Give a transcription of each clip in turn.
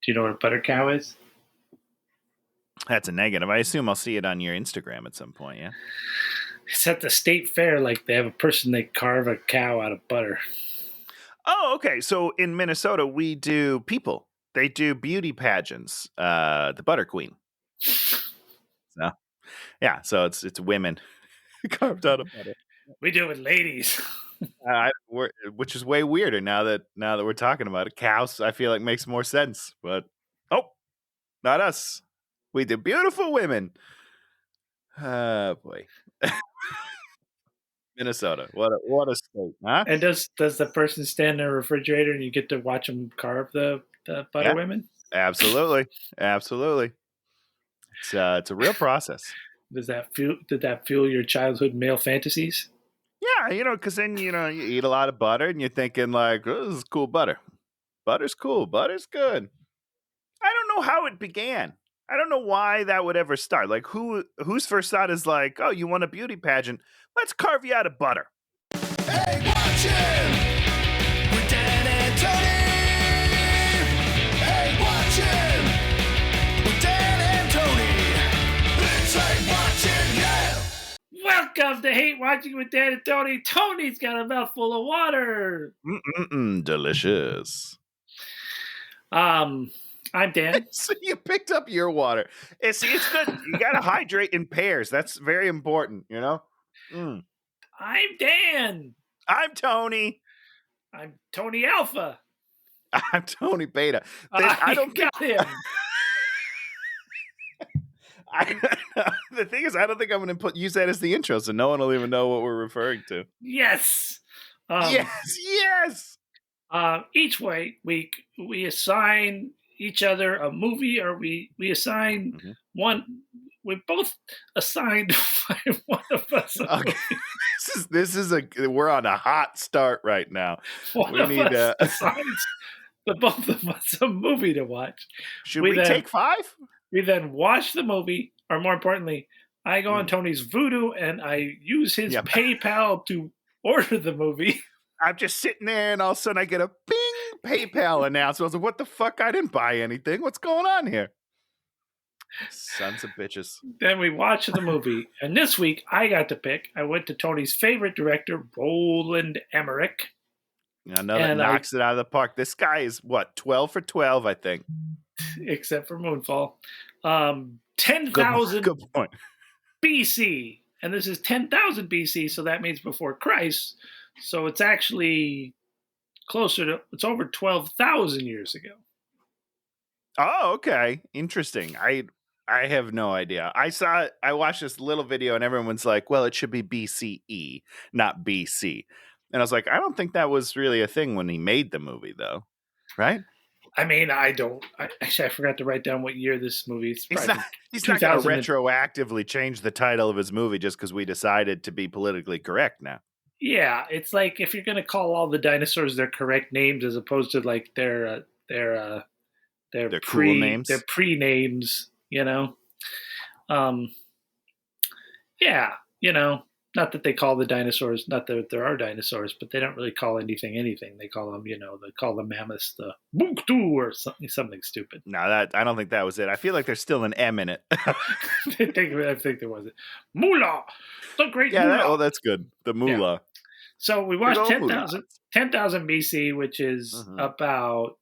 Do you know what a butter cow is? That's a negative. I assume I'll see it on your Instagram at some point, yeah? It's at the state fair. Like they have a person, they carve a cow out of butter. Oh, okay. So in Minnesota, we do people. They do beauty pageants. The Butter Queen. So yeah, so it's women carved out of butter. We do it with ladies. Which is way weirder now that we're talking about it. Cows, I feel like makes more sense, but not us. We do beautiful women. Boy, Minnesota, what a state, huh? And does the person stand in a refrigerator and you get to watch them carve the butter Yeah, women? absolutely, absolutely. It's a real process. Did that fuel your childhood male fantasies? Yeah, because then you eat a lot of butter and you're thinking like, oh, this is cool butter. Butter's cool. Butter's good. I don't know how it began. I don't know why that would ever start. Like, whose first thought is like, oh, you want a beauty pageant? Let's carve you out of butter. Hey, watch him! With Dan and Tony! Hey, watch him! With Dan and Tony! It's Hey Watching, yeah! Welcome to Hate Watching with Dan and Tony. Tony's got a mouthful of water. Delicious. I'm Dan. So you picked up your water. It's good. You got to hydrate in pairs. That's very important, I'm Dan. I'm Tony. I'm Tony Alpha. I'm Tony Beta. I don't got him. The thing is, I don't think I'm going to use that as the intro, so no one will even know what we're referring to. Yes. Yes. Each week we assign each other a movie, or we assign one. We both assigned one of us. Okay. We're on a hot start right now. We need assigns the both of us a movie to watch. Should we take 5? We then watch the movie, or more importantly, I go on Tony's Voodoo and I use his PayPal to order the movie. I'm just sitting there, and all of a sudden I get a bing PayPal announcement. I was like, what the fuck? I didn't buy anything. What's going on here? Sons of bitches. Then we watch the movie. And this week, I got to pick. I went to Tony's favorite director, Roland Emmerich. Another knocks it out of the park. This guy is, 12 for 12, I think. Except for Moonfall. 10,000 Good point. BC. And this is 10,000 BC, so that means before Christ. So it's actually it's over 12,000 years ago. Oh, okay. Interesting. I have no idea. I watched this little video and everyone's like, well, it should be BCE, not BC. And I was like, I don't think that was really a thing when he made the movie, though. Right? I mean, I forgot to write down what year this movie is. He's not going to retroactively change the title of his movie just because we decided to be politically correct now. Yeah, it's like if you're going to call all the dinosaurs their correct names as opposed to like their cool names, their pre-names, Yeah, not that they call the dinosaurs, not that there are dinosaurs, but they don't really call anything. They call them, they call the mammoths the Buktu or something stupid. No, I don't think that was it. I feel like there's still an M in it. I think there was it. Moolah, the great Moolah. That's good. The Moolah. Yeah. So we watched 10,000 BC, which is about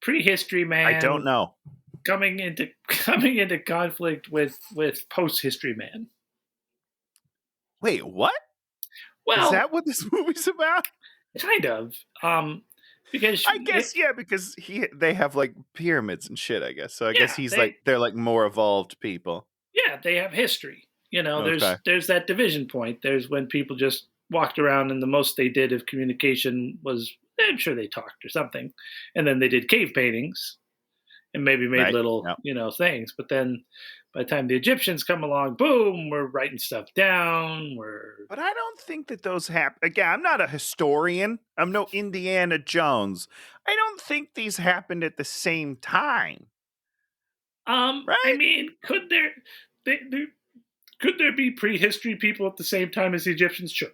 prehistory man. I don't know. Coming into conflict with post-history man. Wait, what? Well, is that what this movie's about? Kind of. Because I guess because they have like pyramids and shit, I guess. So I guess they're like more evolved people. Yeah, they have history. There's that division point. There's when people just walked around and the most they did of communication was, I'm sure they talked or something. And then they did cave paintings and maybe made little, things. But then by the time the Egyptians come along, boom, we're writing stuff down. But I don't think that those happen. Again, I'm not a historian. I'm no Indiana Jones. I don't think these happened at the same time. Right? I mean, could there be prehistory people at the same time as the Egyptians? Sure.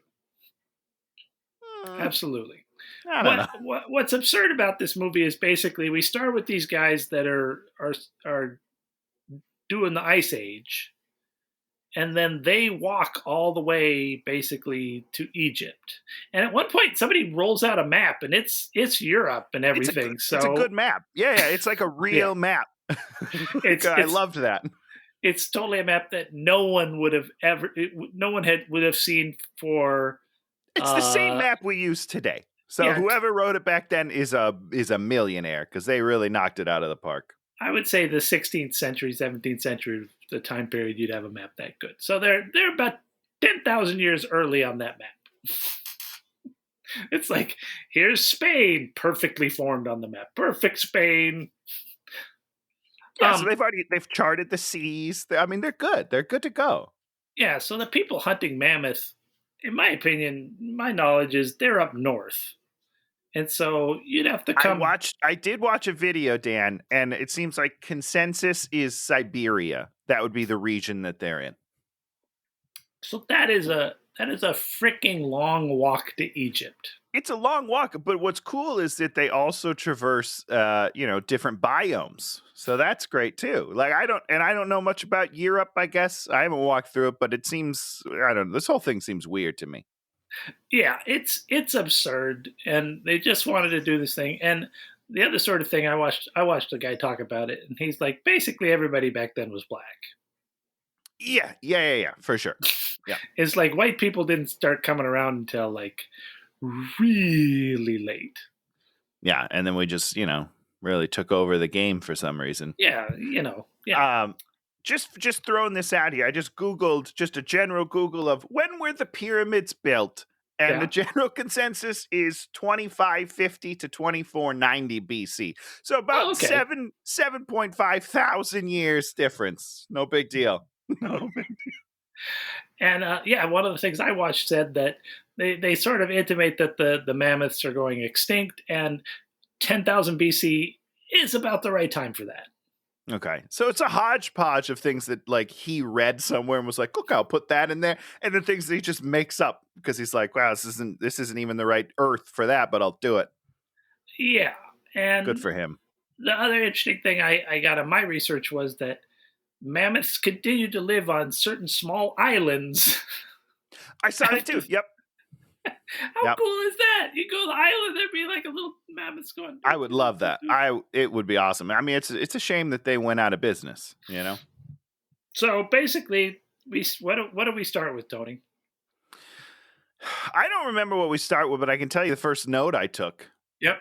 Absolutely. I don't know. What's absurd about this movie is basically we start with these guys that are doing the Ice Age, and then they walk all the way basically to Egypt. And at one point, somebody rolls out a map, and it's Europe and everything. It's a good map. Yeah, it's like a real map. I loved that. It's totally a map that no one would have seen for. It's the same map we use today. So whoever wrote it back then is a millionaire because they really knocked it out of the park. I would say the 16th century, 17th century, the time period you'd have a map that good. So they're about 10,000 years early on that map. It's like, here's Spain, perfectly formed on the map. Perfect Spain. Yeah, so they've charted the seas. I mean, they're good. They're good to go. Yeah, so the people hunting mammoth, in my opinion, my knowledge is they're up north. And so you'd have to come. I did watch a video, Dan, and it seems like consensus is Siberia. That would be the region that they're in. So that is a freaking long walk to Egypt. It's a long walk, but what's cool is that they also traverse, different biomes. So that's great too. Like I don't know much about Europe. I guess I haven't walked through it, but it seems this whole thing seems weird to me. Yeah, it's absurd, and they just wanted to do this thing. And the other sort of thing I watched a guy talk about it, and he's like, basically everybody back then was black. Yeah, for sure. Yeah, it's like white people didn't start coming around until like really late. Yeah, and then we just really took over the game for some reason. Yeah. Just throwing this out here. I just Googled just a general Google of when were the pyramids built, and the general consensus is 2550 to 2490 BC. So about 7.5 thousand years difference. No big deal. No big deal. And one of the things I watched said that they sort of intimate that the mammoths are going extinct, and 10,000 BC is about the right time for that. Okay, so it's a hodgepodge of things that like he read somewhere and was like, "Look, I'll put that in there," and the things that he just makes up because he's like, "Wow, this isn't even the right Earth for that, but I'll do it." Yeah, and good for him. The other interesting thing I got in my research was that mammoths continue to live on certain small islands. I saw it too. Yep. How cool is that? You go to the island, there'd be like a little mammoth going. I would love that. It would be awesome. I mean, it's a shame that they went out of business. So basically, what do we start with, Tony? I don't remember what we start with, but I can tell you the first note I took. Yep.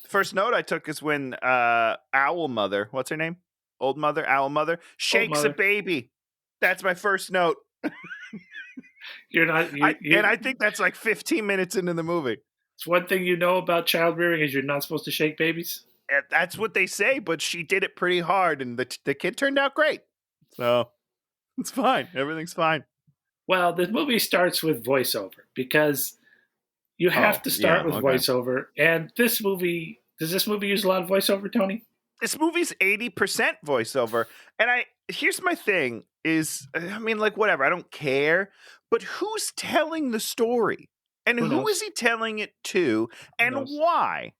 The first note I took is when Owl Mother, what's her name? Old Mother, Owl Mother, shakes a baby. That's my first note. You're not, and I think that's like 15 minutes into the movie. It's one thing you know about child rearing is you're not supposed to shake babies. And that's what they say, but she did it pretty hard, and the kid turned out great. So it's fine. Everything's fine. Well, the movie starts with voiceover because you have to start with voiceover. And does this movie use a lot of voiceover, Tony? This movie's 80% voiceover. And here's my thing is, I mean, like, whatever, I don't care. But who's telling the story? And who is he telling it to? And why?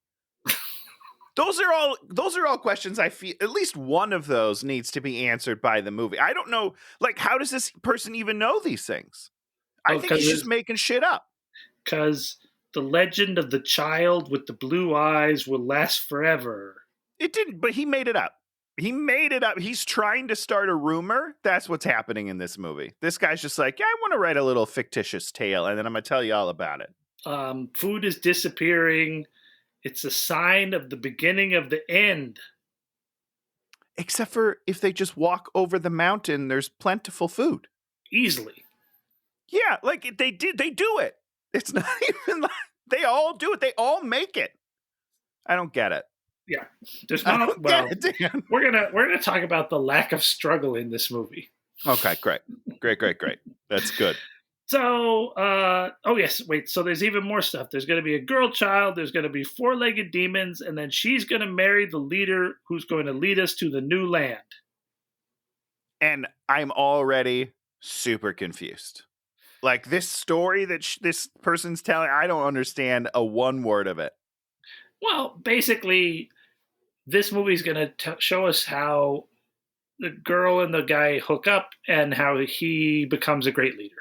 Those are all questions I feel at least one of those needs to be answered by the movie. I don't know, like, how does this person even know these things? I think he's just making shit up. Because the legend of the child with the blue eyes will last forever. It didn't, but he made it up. He made it up. He's trying to start a rumor. That's what's happening in this movie. This guy's just like, yeah, I want to write a little fictitious tale, and then I'm going to tell you all about it. Food is disappearing. It's a sign of the beginning of the end. Except for if they just walk over the mountain, there's plentiful food. Easily. Yeah, like they do it. It's not even like they all do it. They all make it. I don't get it. Yeah, there's not. Well, we're gonna talk about the lack of struggle in this movie. Okay, great. That's good. So, so there's even more stuff. There's going to be a girl child. There's going to be four-legged demons, and then she's going to marry the leader who's going to lead us to the new land. And I'm already super confused. Like this story that this person's telling, I don't understand a one word of it. Well, basically, this movie's going to show us how the girl and the guy hook up and how he becomes a great leader.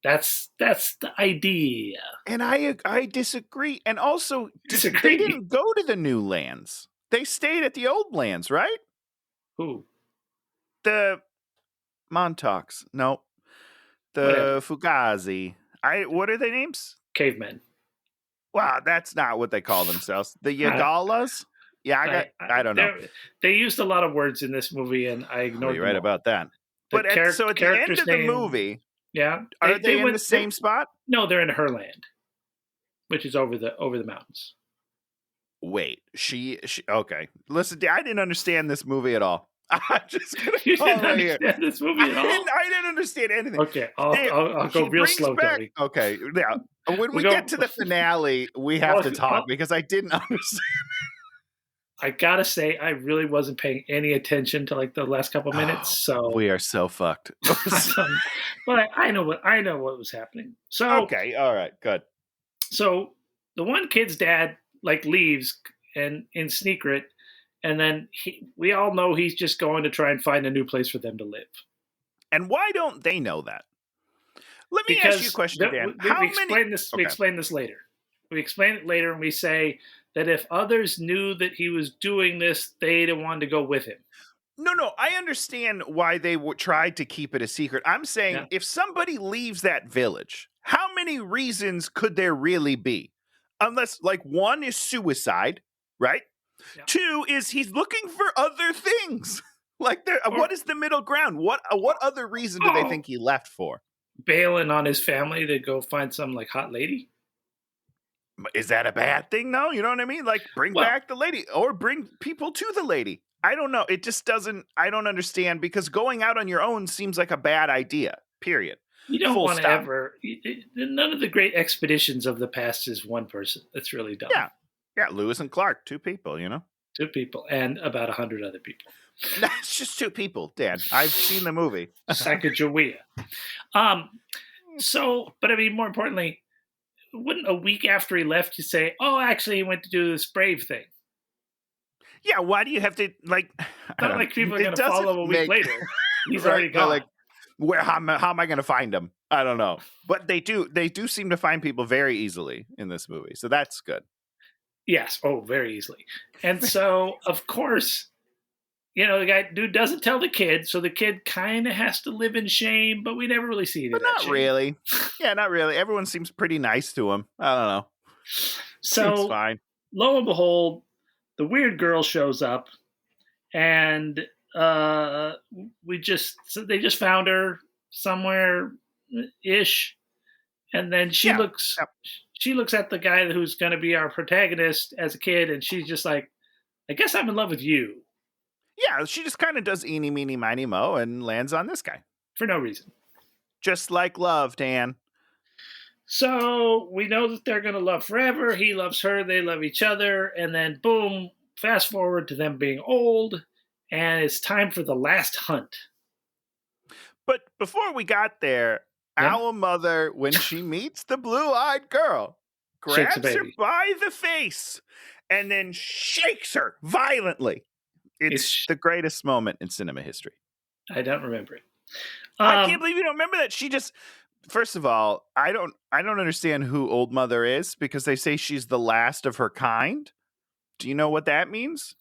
That's the idea. And I disagree. And also, they didn't go to the new lands. They stayed at the old lands, right? Who? The Montauk's. No. The Fugazi. What are their names? Cavemen. Wow, that's not what they call themselves. The Yagalas? Yeah, I don't know. They used a lot of words in this movie, and I ignored them. You're right about that. But so at the end of the movie, yeah, are they in the same spot? No, they're in her land, which is over the mountains. Wait, she okay. Listen, I didn't understand this movie at all. I'm just gonna you didn't understand this movie at all. I didn't understand anything. Okay, I'll go real slow, Tony. Okay, yeah. When we get to the finale, we have to talk because I didn't understand. I gotta say, I really wasn't paying any attention to like the last couple minutes. So we are so fucked. But I know what was happening. So okay, all right, good. So the one kid's dad like leaves and in secret, and then we all know he's just going to try and find a new place for them to live. And why don't they know that? Let me ask you a question, Dan. We explain this later. We explain it later, and we say that if others knew that he was doing this, they'd have wanted to go with him. No, I understand why they tried to keep it a secret. I'm saying if somebody leaves that village, how many reasons could there really be? Unless, like, one is suicide, right? Yeah. Two is he's looking for other things. Like, what is the middle ground? What other reason do they think he left for? Bailing on his family to go find some, like, hot lady? Is that a bad thing, though? You know what I mean? Like, bring back the lady or bring people to the lady. I don't know. It just doesn't, I don't understand because going out on your own seems like a bad idea, period. You don't want to ever, none of the great expeditions of the past is one person. That's really dumb. Yeah, Lewis and Clark, 2 people, you know? 2 people and about 100 other people. That's just 2 people, Dan. I've seen the movie. Sacagawea. So, but I mean, more importantly, wouldn't a week after he left, you say, oh, actually, he went to do this brave thing? Yeah, why do you have to, like... Not like people are going to follow a week later. He's already gone. Like, how am I going to find him? I don't know. But they do seem to find people very easily in this movie, so that's good. Yes, very easily. And so, of course, the dude doesn't tell the kid, so the kid kind of has to live in shame, but we never really see it. But not really. Yeah, not really. Everyone seems pretty nice to him. I don't know. So, seems fine. Lo and behold, the weird girl shows up, and they just found her somewhere ish, and then she looks at the guy who's going to be our protagonist as a kid, and she's just like, I guess I'm in love with you. Yeah, she just kind of does eeny, meeny, miny, mo and lands on this guy. For no reason. Just like love, Dan. So we know that they're going to love forever. He loves her. They love each other. And then, boom, fast forward to them being old. And it's time for the last hunt. But before we got there, our mother, when she meets the blue-eyed girl, grabs her by the face and then shakes her violently. It's the greatest moment in cinema history. I don't remember it. I can't believe you don't remember that. She just, first of all, I don't understand who Old Mother is because they say she's the last of her kind. Do you know what that means?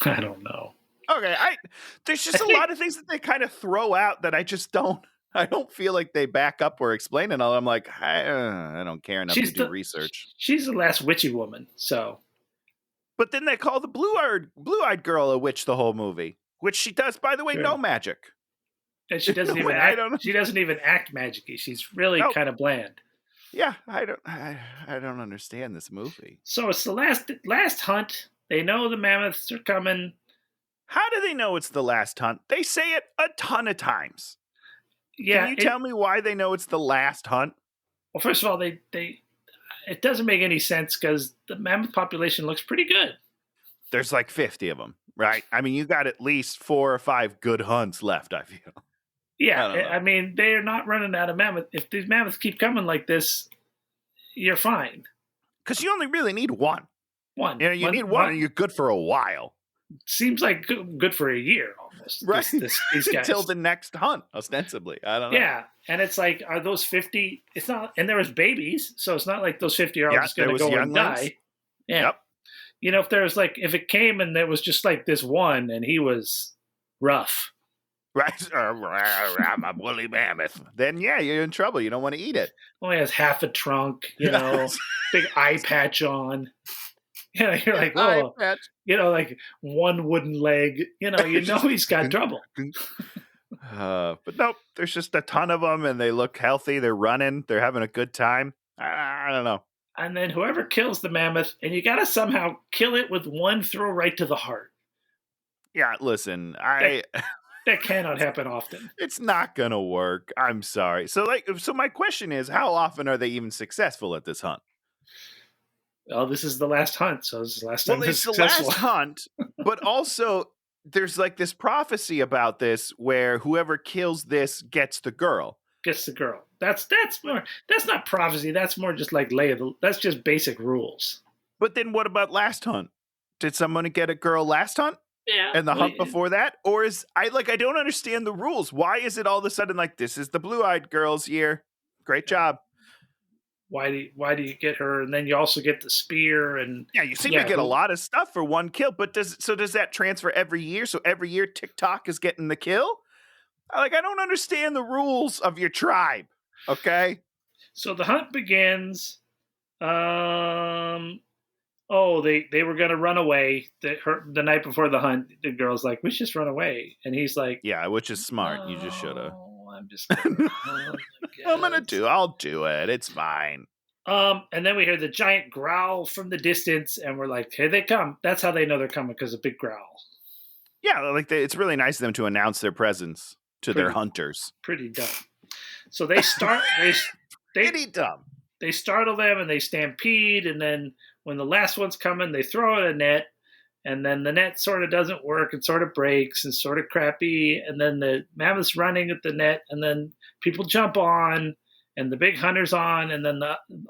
I don't know. Okay, there's just a lot of things that they kind of throw out that I just don't. I don't feel like they back up or explain it all. I'm like, I don't care enough to do research. She's the last witchy woman, so. But then they call the blue-eyed girl a witch the whole movie, which she does, by the way, no magic. And she doesn't even act. She doesn't even act magic-y. She's really kind of bland. Yeah, I don't understand this movie. So it's the last hunt. They know the mammoths are coming. How do they know it's the last hunt? They say it a ton of times. Yeah, can you tell me why they know it's the last hunt? Well, first of all, it doesn't make any sense because the mammoth population looks pretty good. There's like 50 of them, right? I mean, you got at least 4 or 5 good hunts left, I feel. Yeah, I don't know. I mean, they're not running out of mammoth. If these mammoths keep coming like this, you're fine. Because you only really need one. One. You know, you need one, and you're good for a while. Seems like good for a year almost. Right. These guys. Until the next hunt, ostensibly. I don't know. Yeah, and it's like, are those 50? It's not, and there was babies, so it's not like those 50 are all just going to go and die. Yeah. Yep. You know, if it came and there was just like this one, and he was rough. Right, I'm a woolly mammoth. Then yeah, you're in trouble. You don't want to eat it. Only has half a trunk, you know, big eye patch on. You know, you're like, oh, you know, like one wooden leg. You know he's got trouble. But nope, there's just a ton of them, and they look healthy. They're running. They're having a good time. I don't know. And then whoever kills the mammoth, and you got to somehow kill it with one throw right to the heart. Yeah, listen, that cannot happen often. It's not gonna work. I'm sorry. So my question is, how often are they even successful at this hunt? Well, this is the last hunt, so this is the last time it's the successful. last hunt, but also there's like this prophecy about this where whoever kills this gets the girl. Gets the girl. That's not prophecy. That's more just like that's just basic rules. But then what about last hunt? Did someone get a girl last hunt? Yeah. And the hunt before that? Or I don't understand the rules. Why is it all of a sudden like, this is the blue-eyed girl's year? Great job. Why do you get her? And then you also get the spear, and yeah, you seem to get a lot of stuff for one kill. But does that transfer every year? So every year TikTok is getting the kill? I don't understand the rules of your tribe. Okay. So the hunt begins. They were going to run away the night before the hunt. The girl's like, we should just run away. And he's like, yeah, which is smart. You just should have. I'm just gonna, I'll do it. It's fine. And then we hear the giant growl from the distance, and we're like, here they come. That's how they know they're coming, because a big growl. Yeah, it's really nice of them to announce their presence to their hunters. Pretty dumb. So they start. Pretty dumb. They startle them and they stampede, and then when the last one's coming, they throw out a net, and then the net sort of doesn't work and sort of breaks and sort of crappy, and then the mammoth's running at the net, and then people jump on, and the big hunter's on, and then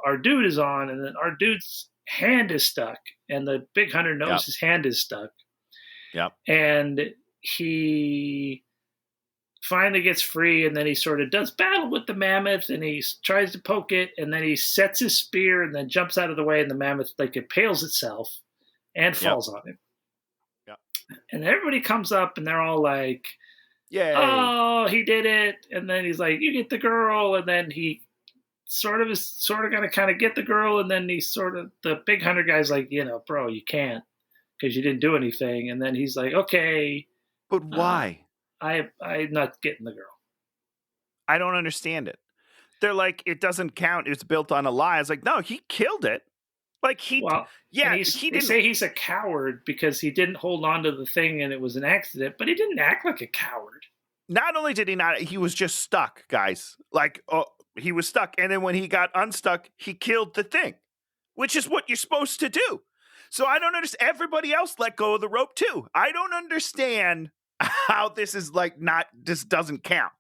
our dude is on, and then our dude's hand is stuck, and the big hunter knows his hand is stuck. Yep. And he finally gets free, and then he sort of does battle with the mammoth, and he tries to poke it, and then he sets his spear and then jumps out of the way, and the mammoth impales itself and falls on him. Yep. And everybody comes up, and they're all like, yay, oh, he did it. And then he's like, you get the girl. And then he is going to kind of get the girl, and then the big hunter guy's like, bro, you can't, because you didn't do anything. And then he's like, okay, but why? I'm not getting the girl. I don't understand it. They're like, it doesn't count. It's built on a lie. I was like, no, he killed it. Like he didn't say he's a coward because he didn't hold on to the thing and it was an accident, but he didn't act like a coward. Not only did he not, he was just stuck, guys. He was stuck. And then when he got unstuck, he killed the thing, which is what you're supposed to do. So I don't understand. Everybody else let go of the rope too. I don't understand how this is this doesn't count.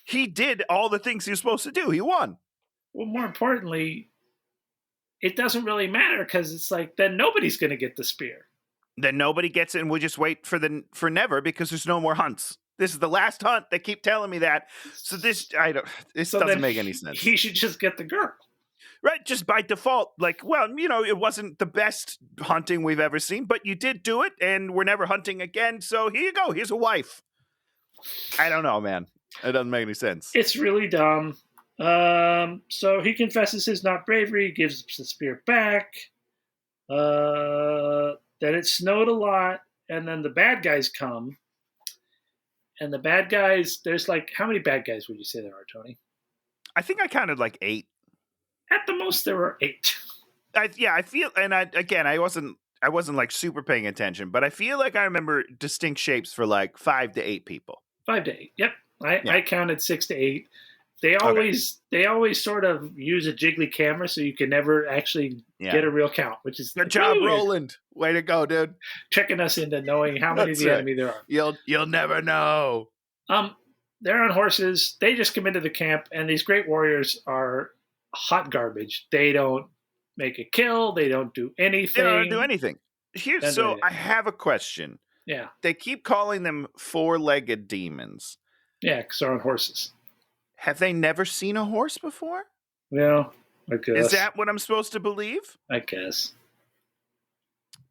He did all the things he was supposed to do. He won. Well, more importantly, it doesn't really matter, because it's like, then nobody's going to get the spear. Then nobody gets it, and we just wait for never, because there's no more hunts. This is the last hunt. They keep telling me that. So this doesn't make any sense. He should just get the girl. Right, just by default, it wasn't the best hunting we've ever seen, but you did do it, and we're never hunting again, so here you go, here's a wife. I don't know, man. It doesn't make any sense. It's really dumb. So he confesses his not bravery, gives the spear back. Then it snowed a lot, and then the bad guys come. And the bad guys, there's how many bad guys would you say there are, Tony? I think I counted 8. At the most, there were 8. I feel, and I wasn't super paying attention, but I feel like I remember distinct shapes for 5 to 8 people. 5 to 8. Yep, I counted 6 to 8. They always sort of use a jiggly camera, so you can never actually get a real count, which is good job, Roland. Way to go, dude. Tricking us into knowing how many of the enemy there are. You'll never know. they're on horses. They just come into the camp, and these great warriors are hot garbage. They don't make a kill. They don't do anything. They don't do anything. So I have a question. Yeah. They keep calling them four-legged demons. Yeah, because they're on horses. Have they never seen a horse before? Well, I guess. Is that what I'm supposed to believe? I guess.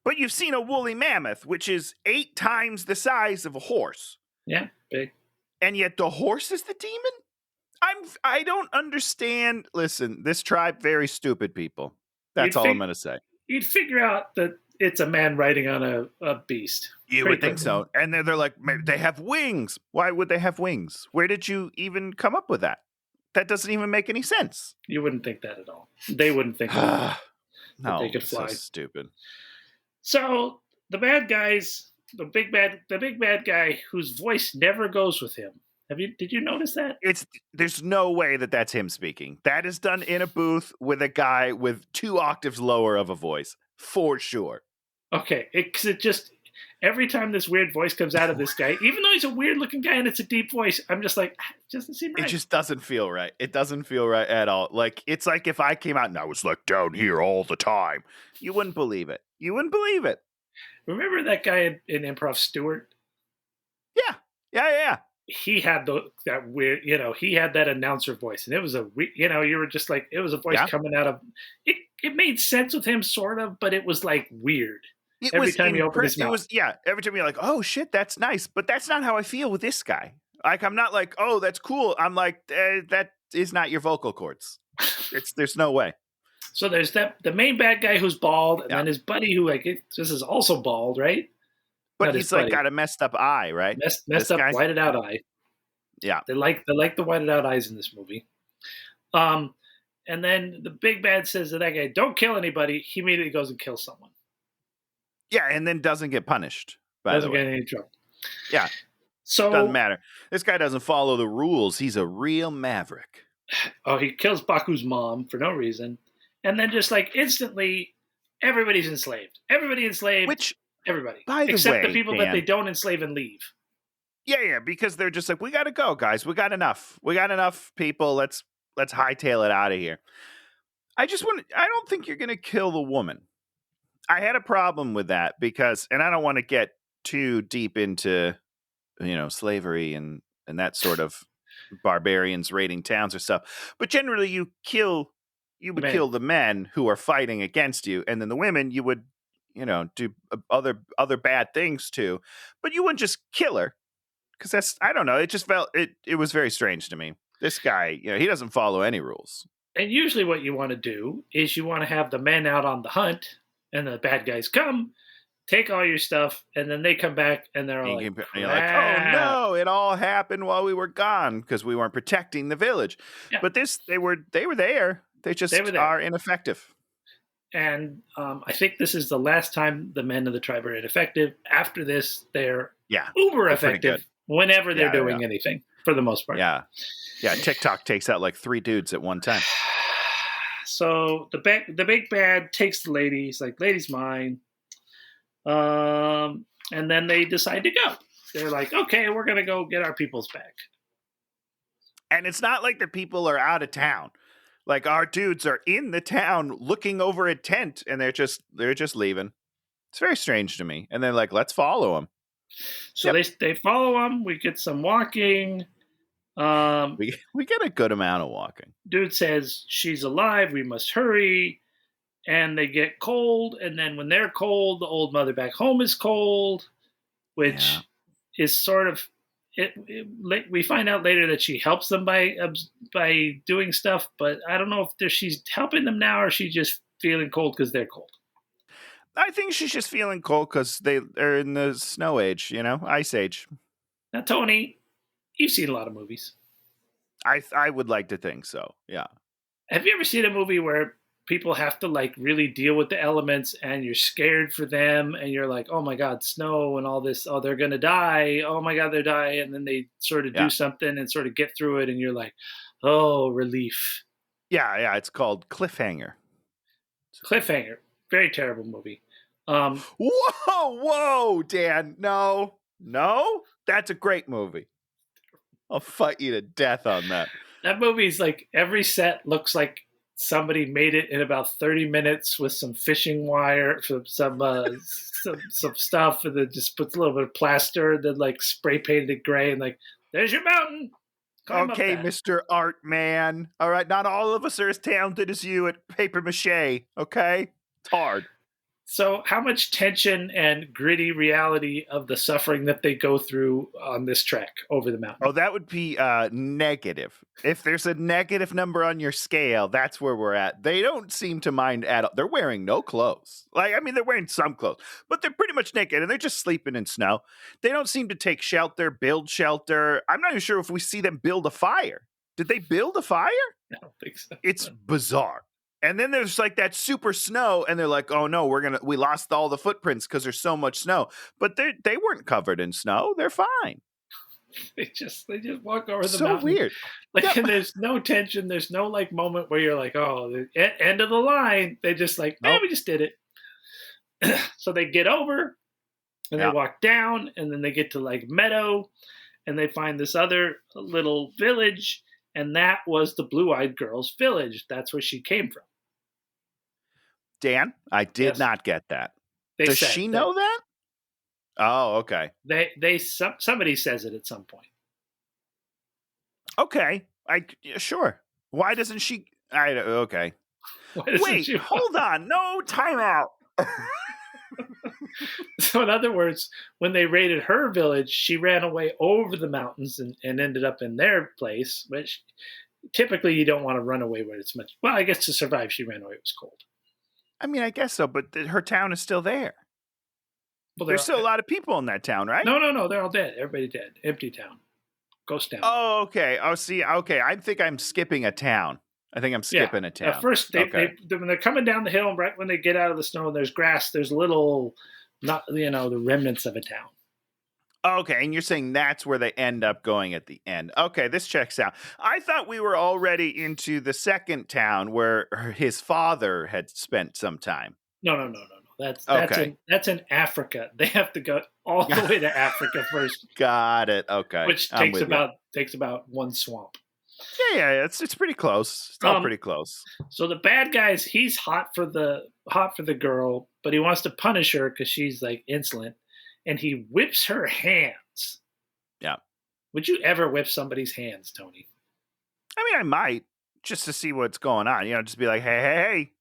But you've seen a woolly mammoth, which is 8 times the size of a horse. Yeah, big. And yet the horse is the demon? I don't understand. Listen, this tribe, very stupid people. That's all I'm going to say. You'd figure out that it's a man riding on a beast. You would think so. And then they're like, they have wings. Why would they have wings? Where did you even come up with that? That doesn't even make any sense. You wouldn't think that at all. They wouldn't think that. No, they could fly. So stupid. So the bad guys, the big bad guy whose voice never goes with him. Did you notice that? There's no way that that's him speaking. That is done in a booth with a guy with 2 octaves lower of a voice, for sure. Okay, because it just every time this weird voice comes out of this guy, even though he's a weird looking guy and it's a deep voice, I'm just like, it doesn't seem right. It just doesn't feel right. It doesn't feel right at all. Like, it's like if I came out and I was like down here all the time, you wouldn't believe it. You wouldn't believe it. Remember that guy in Improv, Stewart? Yeah. He had that weird, he had that announcer voice, and it was you were just like, it was a voice coming out of it. It made sense with him, sort of, but it was like weird. Every time he opened his mouth. Every time you're like, oh shit, that's nice. But that's not how I feel with this guy. Like, I'm not like, oh, that's cool. I'm like, that is not your vocal cords. There's no way. So there's the main bad guy who's bald, and then his buddy who this is also bald, right? But he's like got a messed up eye, right? Messed up, whited out eye. Yeah. They like the whited out eyes in this movie. And then the big bad says to that guy, don't kill anybody. He immediately goes and kills someone. Yeah, and then doesn't get punished. Doesn't get in any trouble. Yeah. So doesn't matter. This guy doesn't follow the rules. He's a real maverick. Oh, he kills Baku's mom for no reason. And then just like instantly, everybody's enslaved. Everybody enslaved. Everybody. Except the people that they don't enslave and leave. Yeah, because they're just like, we got to go, guys. We got enough. We got enough people. Let's hightail it out of here. I don't think you're going to kill the woman. I had a problem with that because, and I don't want to get too deep into, slavery and that sort of barbarians raiding towns or stuff. But generally you would kill the men who are fighting against you. And then the women you would, do other bad things too. But you wouldn't just kill her. Because I don't know, it just felt, it was very strange to me. This guy, he doesn't follow any rules. And usually what you want to do is you want to have the men out on the hunt, and the bad guys come, take all your stuff, and then they come back, and they're all like, you're like, oh no, it all happened while we were gone because we weren't protecting the village. Yeah. But they were there. They just are ineffective. And I think this is the last time the men of the tribe are ineffective. After this, they're uber effective. Whenever they're doing anything, for the most part. Yeah. TikTok takes out like 3 dudes at one time. So the big bad takes the lady. He's like, lady's mine. And then they decide to go. They're like, okay, we're going to go get our peoples back. And it's not like the people are out of town. Like, our dudes are in the town looking over a tent, and they're just leaving. It's very strange to me. And they're like, let's follow them. So they follow them. We get some walking. We get a good amount of walking. Dude says she's alive. We must hurry. And they get cold. And then when they're cold, the old mother back home is cold, which is sort of we find out later that she helps them by doing stuff. But I don't know if she's helping them now or she's just feeling cold because they're cold. I think she's just feeling cold because they're in the snow age, ice age. Now, Tony, you've seen a lot of movies. I would like to think so, yeah. Have you ever seen a movie where people have to like really deal with the elements and you're scared for them and you're like, oh my God, snow and all this, oh, they're going to die. Oh my God, they're dying. And then they sort of do something and sort of get through it and you're like, oh, relief. Yeah, it's called Cliffhanger. Cliffhanger. Very terrible movie. Whoa, Dan. No. That's a great movie. I'll fight you to death on that. That movie's like every set looks like somebody made it in about 30 minutes with some fishing wire, some stuff, and then just puts a little bit of plaster, and then like spray painted it gray, and like, there's your mountain. Climb Okay, Mr. Art Man. All right, not all of us are as talented as you at paper mache. Okay, it's hard. So, how much tension and gritty reality of the suffering that they go through on this trek over the mountain? Oh, that would be negative. If there's a negative number on your scale, that's where we're at. They don't seem to mind at all. They're wearing no clothes. Like, I mean, they're wearing some clothes, but they're pretty much naked, and they're just sleeping in snow. They don't seem to take shelter, build shelter. I'm not even sure if we see them build a fire. Did they build a fire? I don't think so. It's bizarre. And then there's like that super snow, and they're like, "Oh no, we lost all the footprints because there's so much snow." But they weren't covered in snow; they're fine. They just walk over the So mountain. weird. Like, and there's no tension. There's no like moment where you're like, "Oh, the end of the line." They just like, we just did it. So they get over, and they walk down, and then they get to like meadow, and they find this other little village, and that was the blue-eyed girl's village. That's where she came from. Dan, I did not get that. Does she know that? Oh, okay. Somebody says it at some point. Okay, sure. Why doesn't she? Okay. Wait, hold on. No, time out. So in other words, when they raided her village, she ran away over the mountains and ended up in their place, which typically you don't want to run away where it's much. Well, I guess to survive, she ran away. It was cold. I mean, I guess so, but her town is still there. Well, there's still a lot of people in that town, right? No, they're all dead. Everybody dead. Empty town. Ghost town. Oh, okay. Oh, see, okay. I think I'm skipping a town. I think I'm skipping a town. At first, when they're coming down the hill, right when they get out of the snow and there's grass, there's little, the remnants of a town. Okay, and you're saying that's where they end up going at the end. Okay, this checks out. I thought we were already into the second town where his father had spent some time. No. That's in Africa. They have to go all the way to Africa first. Got it. Okay, which takes about one swamp. Yeah, it's pretty close. It's all pretty close. So the bad guy's he's hot for the girl, but he wants to punish her because she's like insolent. And he whips her hands. Yeah. Would you ever whip somebody's hands, Tony? I mean, I might, just to see what's going on. Just be like, hey.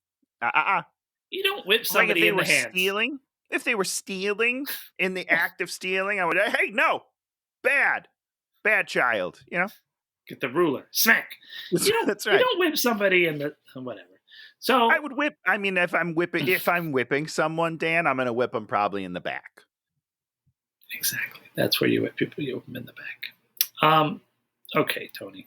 You don't whip somebody in the hands. Stealing? If they were stealing, in the act of stealing, I would, hey, no. Bad child, Get the ruler. Smack. That's right. You don't whip somebody in the, whatever. So I would whip, I mean, if I'm whipping someone, Dan, I'm going to whip them probably in the back. Exactly. That's where you whip people. You whip them in the back. Okay, Tony.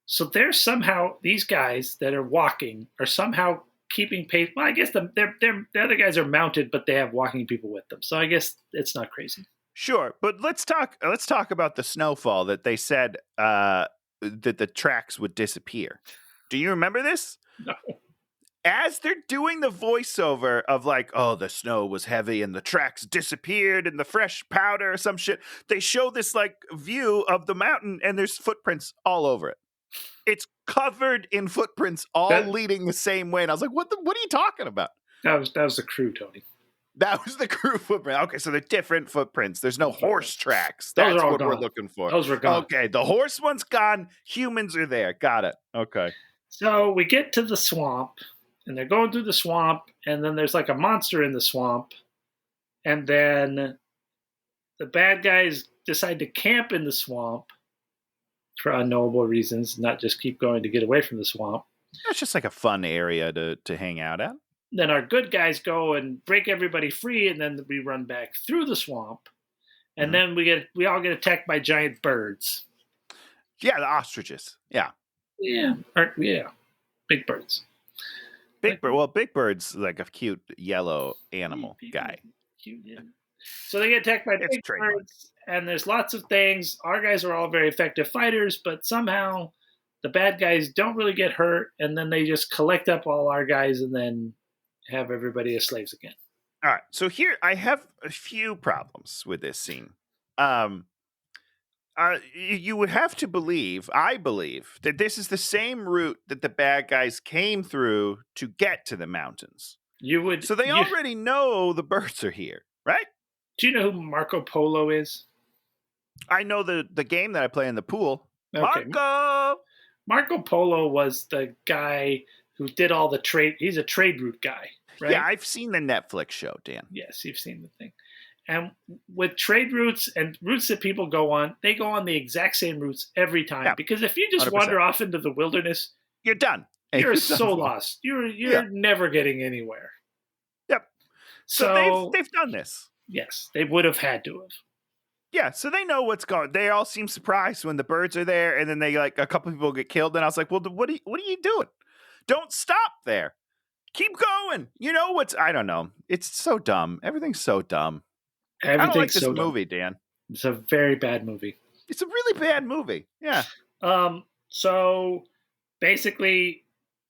So there's somehow these guys that are walking are somehow keeping pace. Well, I guess the other guys are mounted, but they have walking people with them. So I guess it's not crazy. Sure, but let's talk about the snowfall that they said that the tracks would disappear. Do you remember this? No. As they're doing the voiceover of like, oh, the snow was heavy and the tracks disappeared and the fresh powder or some shit, they show this like view of the mountain and there's footprints all over it. It's covered in footprints, all leading the same way. And I was like, what are you talking about? That was the crew, Tony. That was the crew footprint. Okay, so they're different footprints. There's no horse tracks. That's what we're looking for. Those were gone. Okay, the horse one's gone. Humans are there. Got it. Okay. So we get to the swamp. And they're going through the swamp, and then there's like a monster in the swamp. And then the bad guys decide to camp in the swamp for unknowable reasons, not just keep going to get away from the swamp. It's just like a fun area to hang out at. Then our good guys go and break everybody free, and then we run back through the swamp. And then we all get attacked by giant birds. Yeah, the ostriches. Yeah. Yeah. Big birds. Big Bird's like a cute yellow animal guy. Cute, yeah. So they get attacked by big birds, and there's lots of things. Our guys are all very effective fighters, but somehow the bad guys don't really get hurt, and then they just collect up all our guys and then have everybody as slaves again. All right, so here I have a few problems with this scene. You would have to believe, I believe, that this is the same route that the bad guys came through to get to the mountains. So they already know the birds are here, right? Do you know who Marco Polo is? I know the game that I play in the pool. Okay. Marco Polo was the guy who did all the trade. He's a trade route guy, right? Yeah, I've seen the Netflix show, Dan. Yes, you've seen the thing. And with trade routes and routes that people go on, they go on the exact same routes every time. Yeah, because if you just 100%. Wander off into the wilderness, you're done. You're so lost. You're never getting anywhere. Yep. So they've done this. Yes, they would have had to have. Yeah, so they know what's going. They all seem surprised when the birds are there, and then they like a couple people get killed. And I was like, "Well, what are you doing? Don't stop there. Keep going. You know what's? I don't know. It's so dumb. Everything's so dumb. I don't like this movie, Dan. It's a very bad movie. It's a really bad movie. Yeah. So basically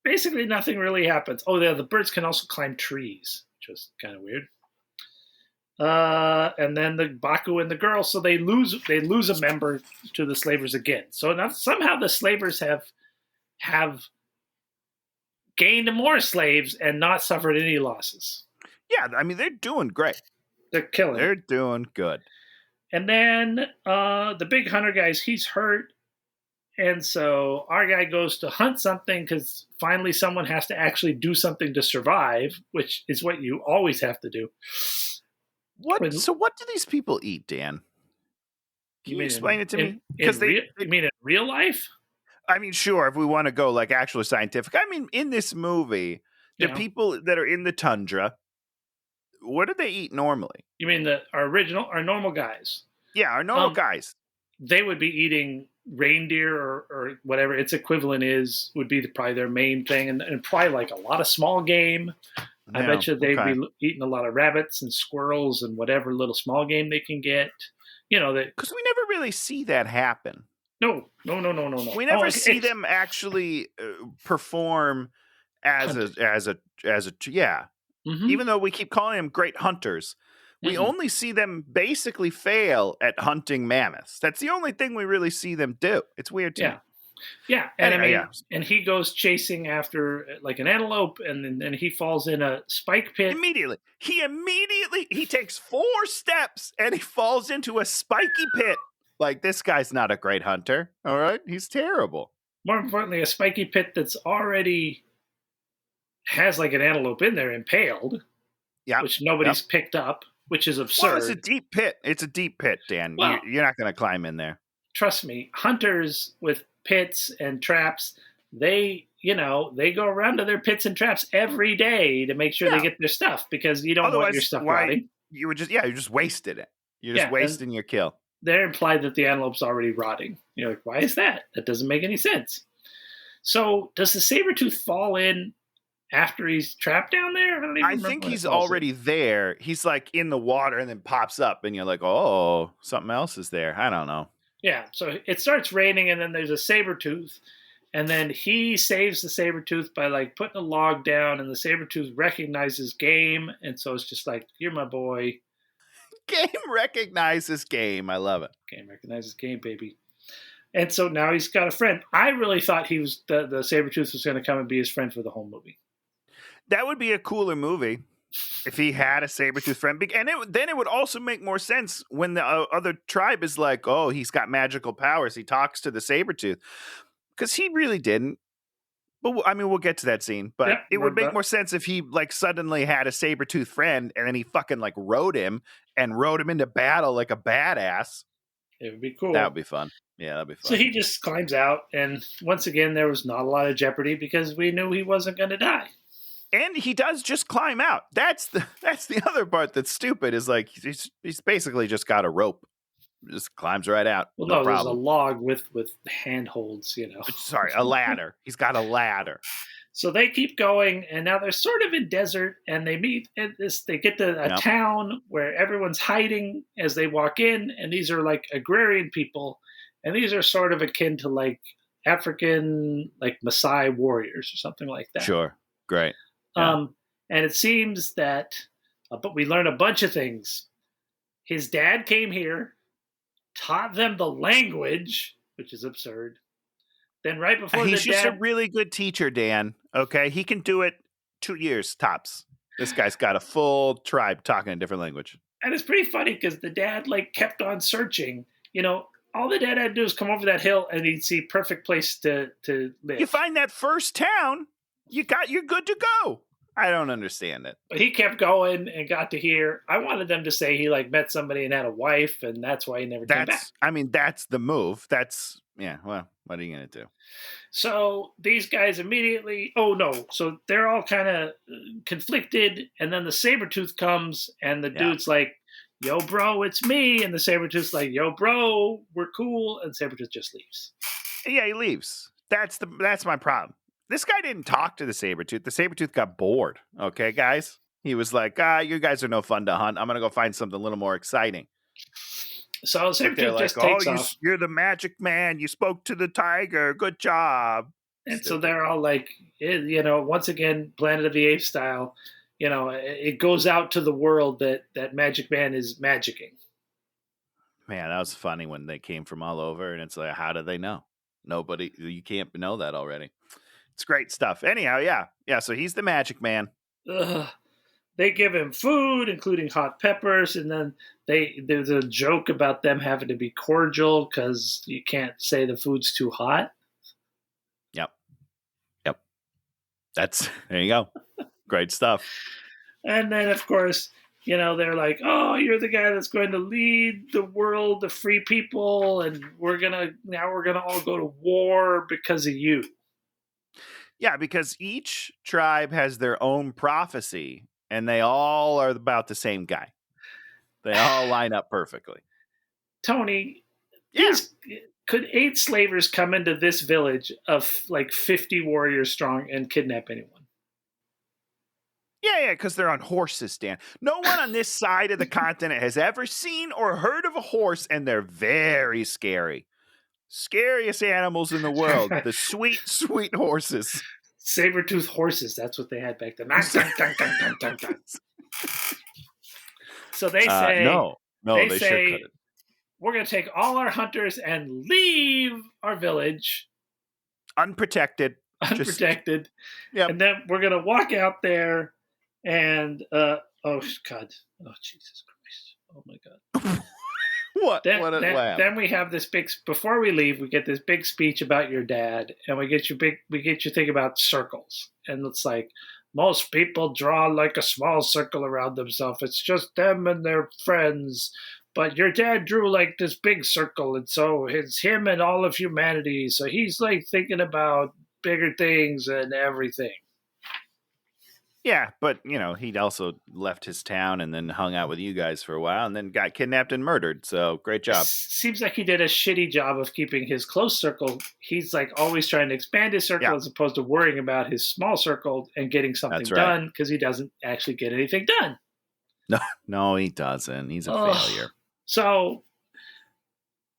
nothing really happens. Oh, the birds can also climb trees, which was kind of weird. And then the Baku and the girl, so they lose a member to the slavers again. So now somehow the slavers have gained more slaves and not suffered any losses. Yeah, I mean they're doing great. They're killing. They're doing good. And then the big hunter guys, he's hurt. And so our guy goes to hunt something because finally someone has to actually do something to survive, which is what you always have to do. So what do these people eat, Dan? Can you explain it to me? Because you mean in real life? I mean, sure, if we want to go like actually scientific. I mean, in this movie, the people that are in the tundra, what do they eat normally? You mean our normal guys? Yeah, our normal guys. They would be eating reindeer or whatever its equivalent would be probably their main thing, and probably like a lot of small game. I bet you they'd be eating a lot of rabbits and squirrels and whatever little small game they can get. You know, because we never really see that happen. No. We never see them actually perform as a Mm-hmm. Even though we keep calling them great hunters, we only see them basically fail at hunting mammoths. That's the only thing we really see them do. It's weird to me. Yeah, and and he goes chasing after like an antelope, and then he falls in a spike pit. He takes 4 steps and he falls into a spiky pit. Like, this guy's not a great hunter. All right, he's terrible. More importantly, a spiky pit that's already has like an antelope in there impaled. Yeah, which nobody's picked up, which is absurd. Well, it's a deep pit. It's a deep pit, Dan. Well, you're not going to climb in there. Trust me, hunters with pits and traps, they go around to their pits and traps every day to make sure they get their stuff, because you don't want your stuff rotting. You would you're just wasting it. You're just wasting your kill. They're implied that the antelope's already rotting. You're like, why is that? That doesn't make any sense. So does the saber-tooth fall in after he's trapped down there? I think he's already there. He's like in the water and then pops up and you're like, oh, something else is there. I don't know. Yeah, so it starts raining and then there's a saber-tooth, and then he saves the saber-tooth by like putting a log down, and the saber-tooth recognizes game, and so it's just like, you're my boy. Game recognizes game. I love it. Game recognizes game, baby. And so now he's got a friend. I really thought he was the saber-tooth was going to come and be his friend for the whole movie. That would be a cooler movie if he had a saber-tooth friend. And then it would also make more sense when the other tribe is like, oh, he's got magical powers. He talks to the saber-tooth. Because he really didn't. But I mean, we'll get to that scene. But it would make more sense if he like suddenly had a saber-tooth friend and then he fucking like rode him into battle like a badass. It would be cool. That would be fun. Yeah, that'd be fun. So he just climbs out, and once again, there was not a lot of jeopardy because we knew he wasn't going to die. And he does just climb out. That's the other part that's stupid, is like he's basically just got a rope. Just climbs right out. Well, no, there's a log with handholds, Sorry, a ladder. He's got a ladder. So they keep going, and now they're sort of in desert, and they meet at this. They get to a town where everyone's hiding as they walk in, and these are like agrarian people, and these are sort of akin to like African, like Maasai warriors or something like that. Sure, great. Yeah. And it seems that, but we learn a bunch of things. His dad came here, taught them the language, which is absurd. Then right before He's the just dad... a really good teacher, Dan. Okay, he can do it 2 years tops. This guy's got a full tribe talking a different language. And it's pretty funny because the dad like kept on searching. You know, all the dad had to do is come over that hill and he'd see perfect place to live. You find that first town, you're good to go. I don't understand it. But he kept going and got to here. I wanted them to say he like met somebody and had a wife, and that's why he never came back. I mean, that's the move. That's, yeah, well, what are you going to do? So these guys immediately, so they're all kind of conflicted, and then the Sabretooth comes, and the dude's like, yo, bro, it's me. And the Sabretooth's like, yo, bro, we're cool. And Sabretooth just leaves. Yeah, he leaves. That's my problem. This guy didn't talk to the Sabretooth. The Sabretooth got bored. Okay, guys? He was like, you guys are no fun to hunt. I'm going to go find something a little more exciting. So Sabretooth just takes off. You're the magic man. You spoke to the tiger. Good job. And so they're all like, you know, once again, Planet of the Apes style, you know, it goes out to the world that Magic Man is magicking. Man, that was funny when they came from all over, and it's like, how do they know? Nobody, you can't know that already. It's great stuff. Anyhow, yeah. So he's the Magic Man. They give him food, including hot peppers, and then there's a joke about them having to be cordial because you can't say the food's too hot. Yep. There you go. Great stuff. And then, of course, you know, they're like, oh, you're the guy that's going to lead the world, the free people, and we're going to all go to war because of you. Yeah, because each tribe has their own prophecy, and they all are about the same guy. They all line up perfectly. Tony, yeah. Could 8 slavers come into this village of like 50 warriors strong and kidnap anyone? Yeah, because they're on horses, Dan. No one on this side of the continent has ever seen or heard of a horse, and they're very scary. Scariest animals in the world. The sweet, sweet horses. Saber-tooth horses. That's what they had back then. So they say... No, they say, sure couldn't. We're going to take all our hunters and leave our village. Unprotected. Yep. And then we're going to walk out there and... oh, God. Oh, Jesus Christ. Oh, my God. What? Then we have this big. Before we leave, we get this big speech about your dad, and we get you think about circles, and it's like most people draw like a small circle around themselves. It's just them and their friends, but your dad drew like this big circle, and so it's him and all of humanity. So he's like thinking about bigger things and everything. Yeah, but, you know, he'd also left his town and then hung out with you guys for a while and then got kidnapped and murdered. So, great job. Seems like he did a shitty job of keeping his close circle. He's like always trying to expand his circle as opposed to worrying about his small circle and getting something done because he doesn't actually get anything done. No, he doesn't. He's a failure. So,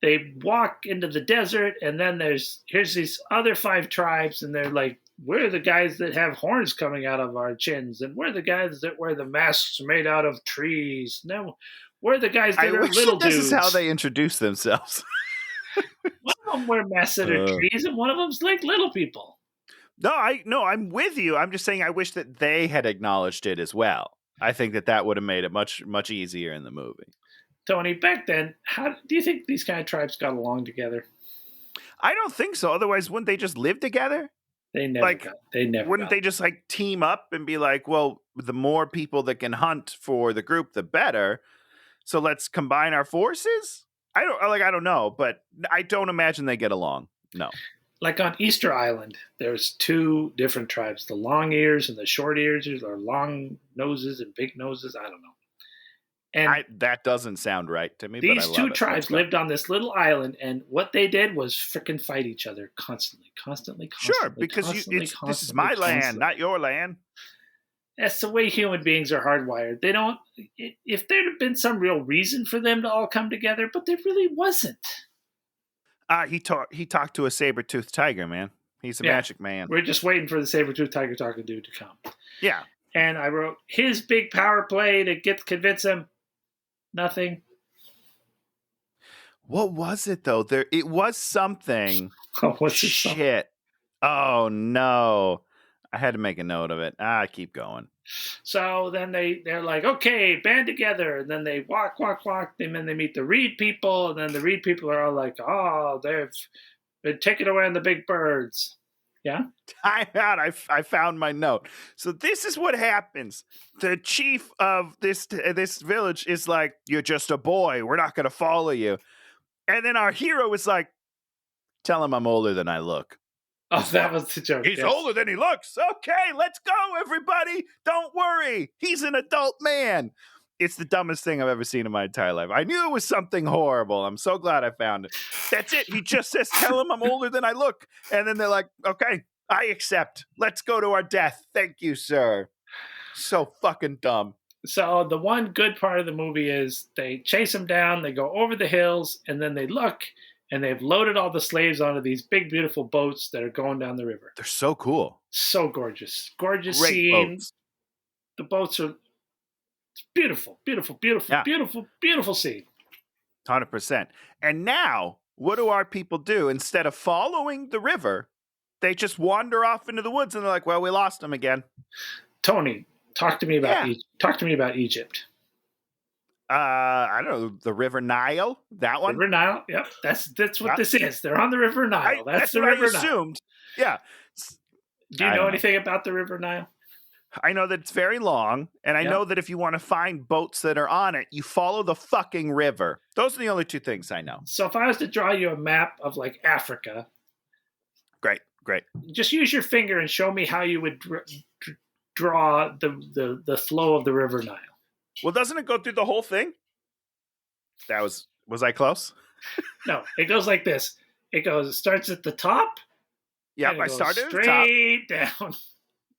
they walk into the desert and then here's these other 5 tribes and they're like, we're the guys that have horns coming out of our chins, and we're the guys that wear the masks made out of trees. No, we're the guys that are little dudes. This is how they introduce themselves. One of them wear masks that are trees, and one of them's like little people. No, I'm with you. I'm just saying I wish that they had acknowledged it as well. I think that would have made it much, much easier in the movie. Tony, back then, how do you think these kind of tribes got along together? I don't think so. Otherwise, wouldn't they just live together? They never wouldn't they just like team up and be like, well, the more people that can hunt for the group, the better. So let's combine our forces. I don't know, but I don't imagine they get along. No. Like on Easter Island, there's 2 different tribes, the long ears and the short ears, or long noses and big noses. I don't know. And that doesn't sound right to me. These but I love 2 tribes lived on this little island, and what they did was frickin' fight each other constantly. Sure, because this is my land, not your land. That's the way human beings are hardwired. They don't. If there had been some real reason for them to all come together, but there really wasn't. He talked to a saber-toothed tiger, man. He's a magic man. We're just waiting for the saber-toothed tiger talking dude to come. Yeah. And I wrote his big power play to convince him. Nothing. What was it though? It was something. Oh, what's it? Shit. Oh no. I had to make a note of it. Keep going. So then they're like, okay, band together. And then they walk. And then they meet the Reed people. And then the Reed people are all like, oh, they've been taking away the big birds. Yeah? Time out. I found my note. So this is what happens. The chief of this village is like, you're just a boy. We're not going to follow you. And then our hero is like, tell him I'm older than I look. Oh, that was the joke. He's older than he looks. Okay, let's go, everybody. Don't worry. He's an adult man. It's the dumbest thing I've ever seen in my entire life. I knew it was something horrible. I'm so glad I found it. That's it. He just says, tell him I'm older than I look. And then they're like, okay, I accept. Let's go to our death. Thank you, sir. So fucking dumb. So the one good part of the movie is they chase him down, they go over the hills, and then they look, and they've loaded all the slaves onto these big, beautiful boats that are going down the river. They're so cool. So gorgeous. Gorgeous Great scene. boats. The boats are beautiful, beautiful, beautiful, Yeah. beautiful, beautiful scene. 100%. And now, what do our people do? Instead of following the river, they just wander off into the woods, and they're like, well, we lost them again. Tony, talk to me about Egypt. I don't know, the River Nile, that one. River Nile, yep. That's what this is. They're on the River Nile. That's the River Nile. I assumed. Yeah. Do you know anything about the River Nile? I know that it's very long, and I know that if you want to find boats that are on it, you follow the fucking river. Those are the only two things I know. So if I was to draw you a map of like Africa, great. Just use your finger and show me how you would draw the flow of the River Nile. Well, doesn't it go through the whole thing? Was I close? No, it goes like this. It starts at the top. Yeah, I started at the top. Straight down.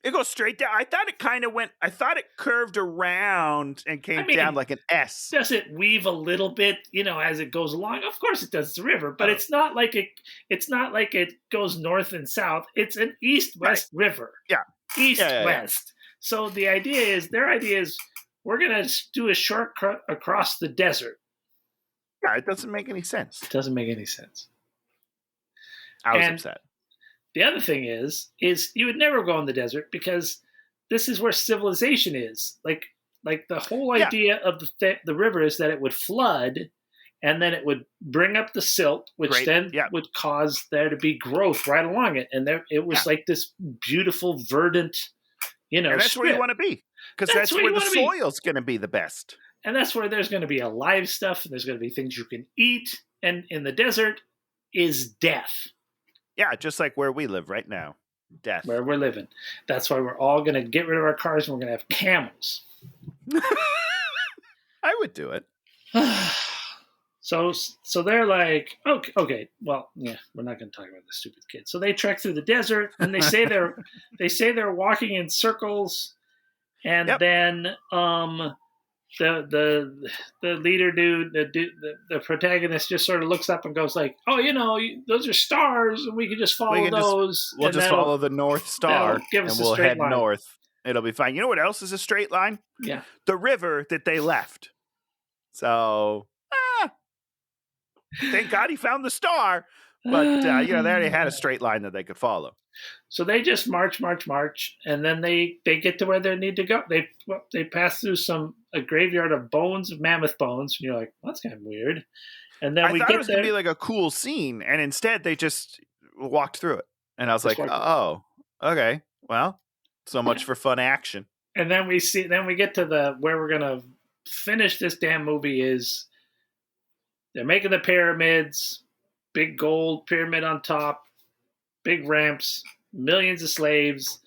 It goes straight down. I thought it curved around and came down like an S. Does it weave a little bit, as it goes along? Of course it does the river, but it's not like it goes north and south. It's an east-west river. Yeah. East-west. So their idea is we're going to do a shortcut across the desert. Yeah, it doesn't make any sense. It doesn't make any sense. I was upset. The other thing is you would never go in the desert because this is where civilization is. Like the whole idea of the river is that it would flood and then it would bring up the silt, which would cause there to be growth right along it. And it was like this beautiful, verdant, and that's strip. where you want to be because that's where the soil's going to be the best. And that's where there's going to be alive stuff and there's going to be things you can eat. And in the desert is death. Yeah, just like where we live right now. Death. Where we're living. That's why we're all going to get rid of our cars and we're going to have camels. I would do it. So they're like, okay, well, yeah, we're not going to talk about the stupid kids. So they trek through the desert and they say they're walking in circles, and then the leader dude, the protagonist just sort of looks up and goes like, oh, those are stars and we can just follow those. We'll just follow the North Star and we'll head north. It'll be fine. You know what else is a straight line? Yeah. The river that they left. So, thank God he found the star. But, they already had a straight line that they could follow. So they just march, and then they get to where they need to go. They pass through a graveyard of bones, of mammoth bones. And you're like, well, that's kind of weird. And then I thought it was going to be like a cool scene, and instead they just walked through it. And I was like, oh, okay, well, so much for fun action. And then we get to where we're going to finish this damn movie is they're making the pyramids, big gold pyramid on top, big ramps, millions of slaves,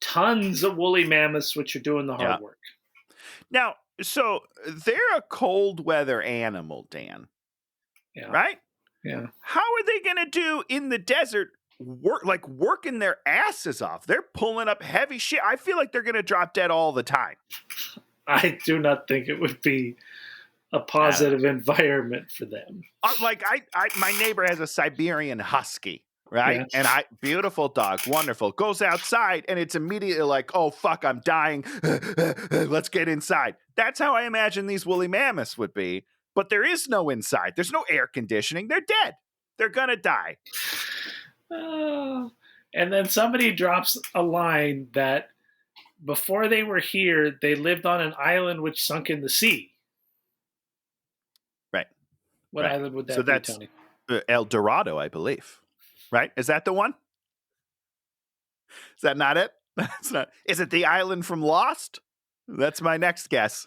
tons of woolly mammoths, which are doing the hard work. Now, so they're a cold weather animal, Dan. Yeah. Right? Yeah. How are they going to do in the desert working their asses off? They're pulling up heavy shit. I feel like they're going to drop dead all the time. I do not think it would be a positive environment for them. My neighbor has a Siberian Husky, right? Yeah. And beautiful dog, wonderful. Goes outside and it's immediately like, oh fuck, I'm dying. Let's get inside. That's how I imagine these woolly mammoths would be. but there is no inside. There's no air conditioning. They're dead. They're going to die. And then somebody drops a line that before they were here, they lived on an island which sunk in the sea. Right. What island would that be, Tony? El Dorado, I believe. Right? Is that the one? Is that not it? That's not. Is it the island from Lost? That's my next guess.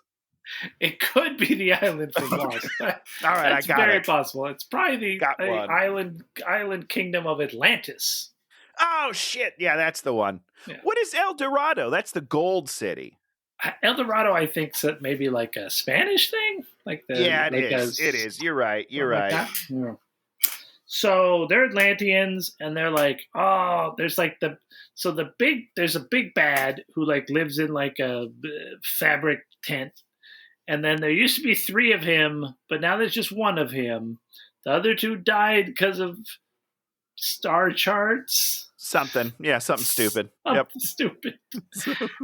It could be the island from Lost. All right, That's I got very it. possible. It's probably the island kingdom of Atlantis. Oh, shit. Yeah, that's the one. Yeah. What is El Dorado? That's the gold city. El Dorado, I think, is maybe like a Spanish thing. It is. You're right. Yeah. So they're Atlanteans, and they're like, oh, there's like there's a big bad who like lives in like a fabric tent. And then there used to be 3 of him, but now there's just 1 of him. The other 2 died because of star charts. Something stupid. Stupid.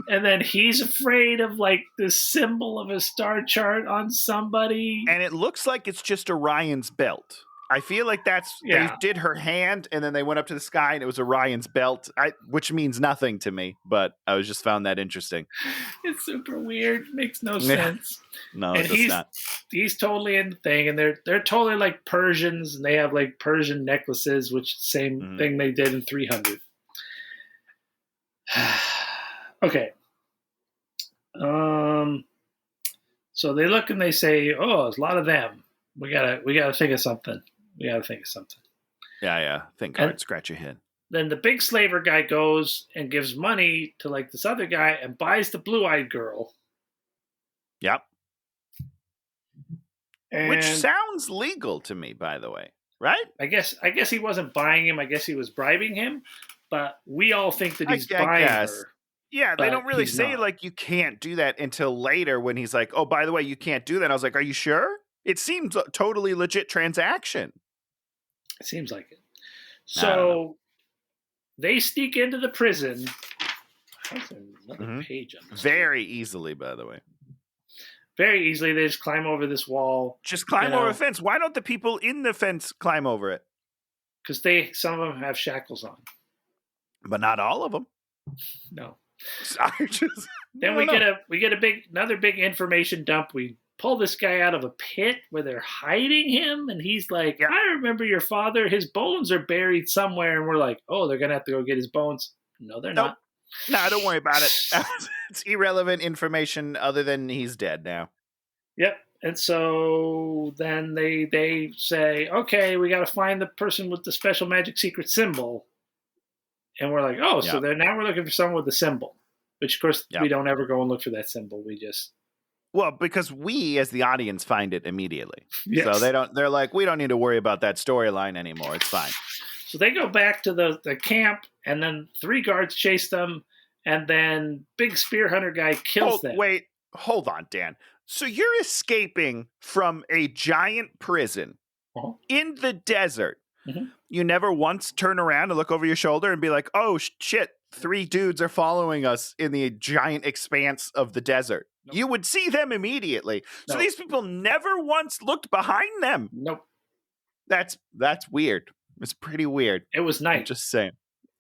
And then he's afraid of like the symbol of a star chart on somebody. And it looks like it's just Orion's belt. I feel like they did her hand and then they went up to the sky and it was Orion's belt, which means nothing to me, but I just found that interesting. It's super weird. Makes no sense. No, it does not. He's totally in the thing, and they're totally like Persians, and they have like Persian necklaces, which is the same thing they did in 300. Okay. So they look and they say, "Oh, there's a lot of them. We gotta think of something. Yeah. Think hard. Scratch your head. Then the big slaver guy goes and gives money to like this other guy and buys the blue-eyed girl. Yep. And which sounds legal to me, by the way. Right? I guess he wasn't buying him. I guess he was bribing him. But we all think that he's buying her. Yeah, they don't really say like you can't do that until later when he's like, oh, by the way, you can't do that. And I was like, are you sure? It seems a totally legit transaction. It seems like it. So they sneak into the prison. That's another page on this. Very easily, by the way. Very easily. They just climb over this wall. Just climb over a fence. Why don't the people in the fence climb over it? Because some of them have shackles on. But not all of them. No. Then we get another big information dump. We pull this guy out of a pit where they're hiding him, and he's like, I remember your father, his bones are buried somewhere, and we're like, oh, they're gonna have to go get his bones. No, they're not. No, don't worry about it. It's irrelevant information other than he's dead now. Yep. And so then they say, okay, we got to find the person with the special magic secret symbol. And we're like, oh, so now we're looking for someone with the symbol, which of course we don't ever go and look for that symbol. We just. Well, because we as the audience find it immediately. Yes. So they're like, we don't need to worry about that storyline anymore. It's fine. So they go back to the camp, and then 3 guards chase them, and then big spear hunter guy kills them. Wait, hold on, Dan. So you're escaping from a giant prison in the desert. Mm-hmm. You never once turn around and look over your shoulder and be like, oh, shit, 3 dudes are following us in the giant expanse of the desert. Nope. You would see them immediately. So these people never once looked behind them. Nope. That's weird. It's pretty weird. It was night. I'm just saying.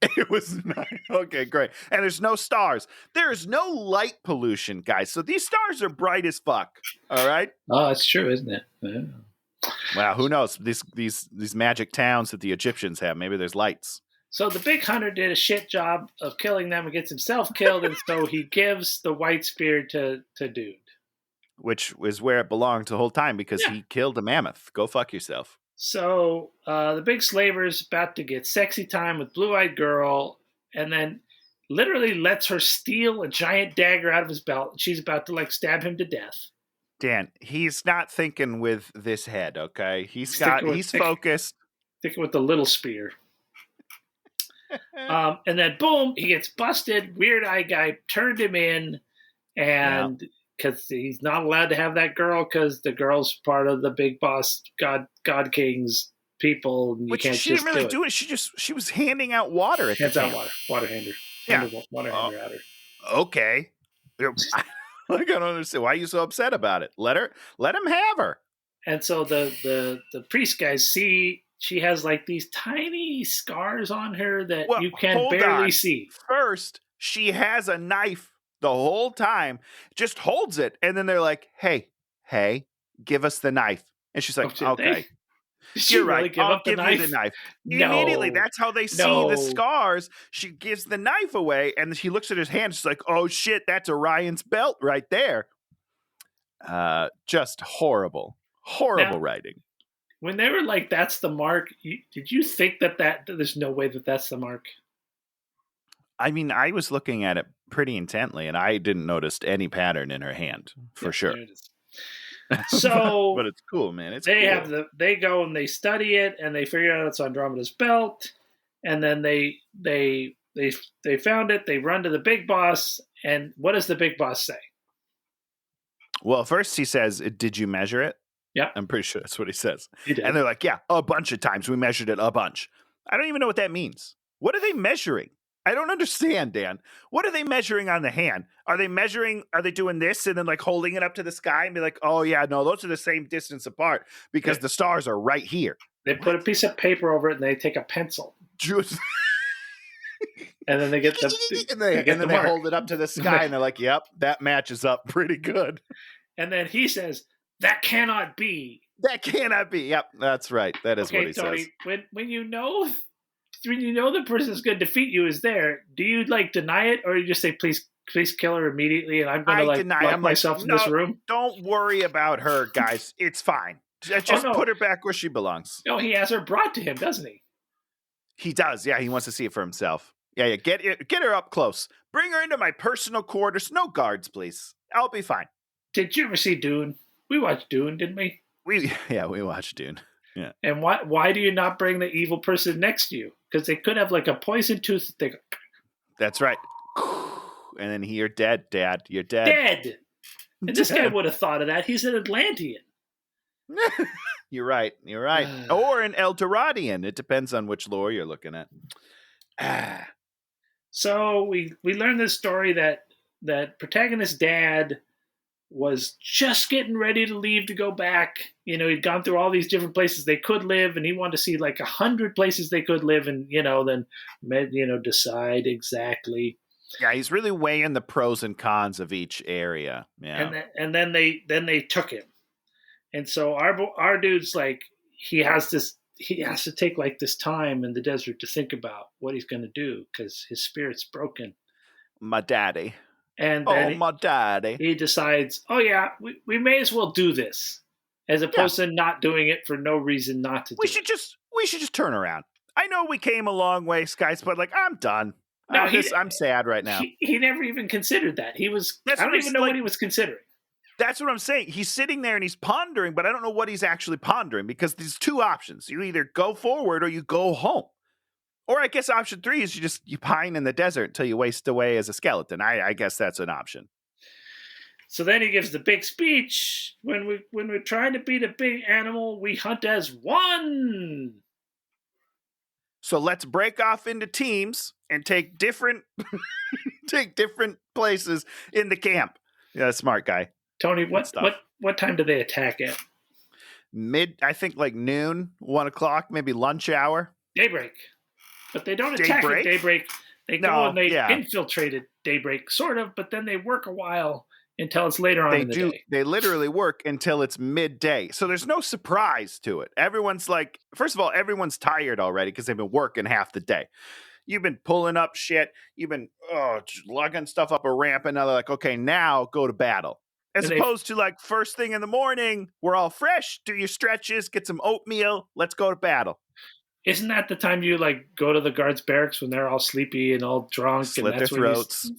It was night. Okay, great. And there's no stars. There is no light pollution, guys. So these stars are bright as fuck. All right? Oh, that's true, isn't it? Yeah. Wow, who knows? These magic towns that the Egyptians have. Maybe there's lights. So the big hunter did a shit job of killing them and gets himself killed, and so he gives the white spear to Dude. Which is where it belonged the whole time because he killed a mammoth. Go fuck yourself. So the big slaver's about to get sexy time with blue-eyed girl, and then literally lets her steal a giant dagger out of his belt. And she's about to like stab him to death. Dan, he's not thinking with this head, okay? He's focused. Thinking with the little spear. And then boom, he gets busted. Weird Eye guy turned him in, and because he's not allowed to have that girl because the girl's part of the big boss God King's people. And Which she didn't really do it. She was handing out water. Hands out water hander. Yeah, water hander at her. Okay. Like, I don't understand. Why are you so upset about it? Let him have her. And so the priest guys see she has like these tiny scars on her that you can barely see. First, she has a knife the whole time, just holds it, and then they're like, hey, give us the knife. And she's like, okay. You're right. I'll give you the knife. No. Immediately, that's how they see the scars. She gives the knife away, and she looks at his hand. She's like, oh, shit, that's Orion's belt right there. Just horrible writing. When they were like, that's the mark, did you think that there's no way that's the mark? I mean, I was looking at it pretty intently, and I didn't notice any pattern in her hand, for sure. There it is. So, but it's cool, man. They go and they study it, and they figure out it's Andromeda's belt, and then they found it. They run to the big boss, and what does the big boss say? Well, first he says, "Did you measure it?" Yeah, I'm pretty sure that's what he says. He did. And they're like, "Yeah, a bunch of times. We measured it a bunch." I don't even know what that means. What are they measuring? I don't understand, Dan. What are they measuring on the hand? Are they doing this and then like holding it up to the sky and be like, oh yeah, no, those are the same distance apart because the stars are right here. They put a piece of paper over it and they take a pencil. And then they get they hold it up to the sky and they're like, yep, that matches up pretty good. And then he says, that cannot be. That cannot be. Yep, that's right. That is what he Tony, says. When you know the person who's going to defeat you is there, do you like deny it, or you just say please kill her immediately, and I'm going to lock myself in this room? Don't worry about her, guys. It's fine. Just put her back where she belongs. No, he has her brought to him, doesn't he? He does. Yeah, he wants to see it for himself. Yeah. Get her up close. Bring her into my personal quarters. No guards, please. I'll be fine. Did you ever see Dune? We watched Dune, didn't we? We watched Dune. Yeah. And why do you not bring the evil person next to you? Because they could have like a poison tooth. That's right. And then you're dead, Dad. You're dead. Dead. And this guy would have thought of that. He's an Atlantean. You're right. Or an Eldoradian. It depends on which lore you're looking at. So we learn this story that protagonist's dad was just getting ready to leave to go back. You know, he'd gone through all these different places they could live, and he wanted to see like 100 places they could live, and then decide exactly. Yeah, he's really weighing the pros and cons of each area. Yeah, and then they took him, and so our dude's like he has to take like this time in the desert to think about what he's going to do because his spirit's broken. My daddy. And then my daddy. He decides, oh yeah, we may as well do this, as opposed to not doing it for no reason not to. We should just turn around. I know we came a long way, guys, but like I'm done. No, I'm sad right now. He never even considered that. I don't even know what he was considering. That's what I'm saying. He's sitting there and he's pondering, but I don't know what he's actually pondering because there's two options. You either go forward or you go home. Or I guess option 3 is you pine in the desert until you waste away as a skeleton. I guess that's an option. So then he gives the big speech. When we're trying to beat a big animal, we hunt as one. So let's break off into teams and take different places in the camp. Yeah, smart guy. Tony, what time do they attack at? I think like noon, 1 o'clock, maybe lunch hour. Daybreak. But they don't attack at daybreak. They go and they infiltrate at daybreak, sort of, but then they work a while until it's later on in the day. They literally work until it's midday. So there's no surprise to it. Everyone's like, first of all, everyone's tired already because they've been working half the day. You've been pulling up shit. You've been lugging stuff up a ramp, and now they're like, okay, now go to battle. As opposed to like first thing in the morning, we're all fresh, do your stretches, get some oatmeal, let's go to battle. Isn't that the time you like go to the guards' barracks when they're all sleepy and all drunk? Slit their throats.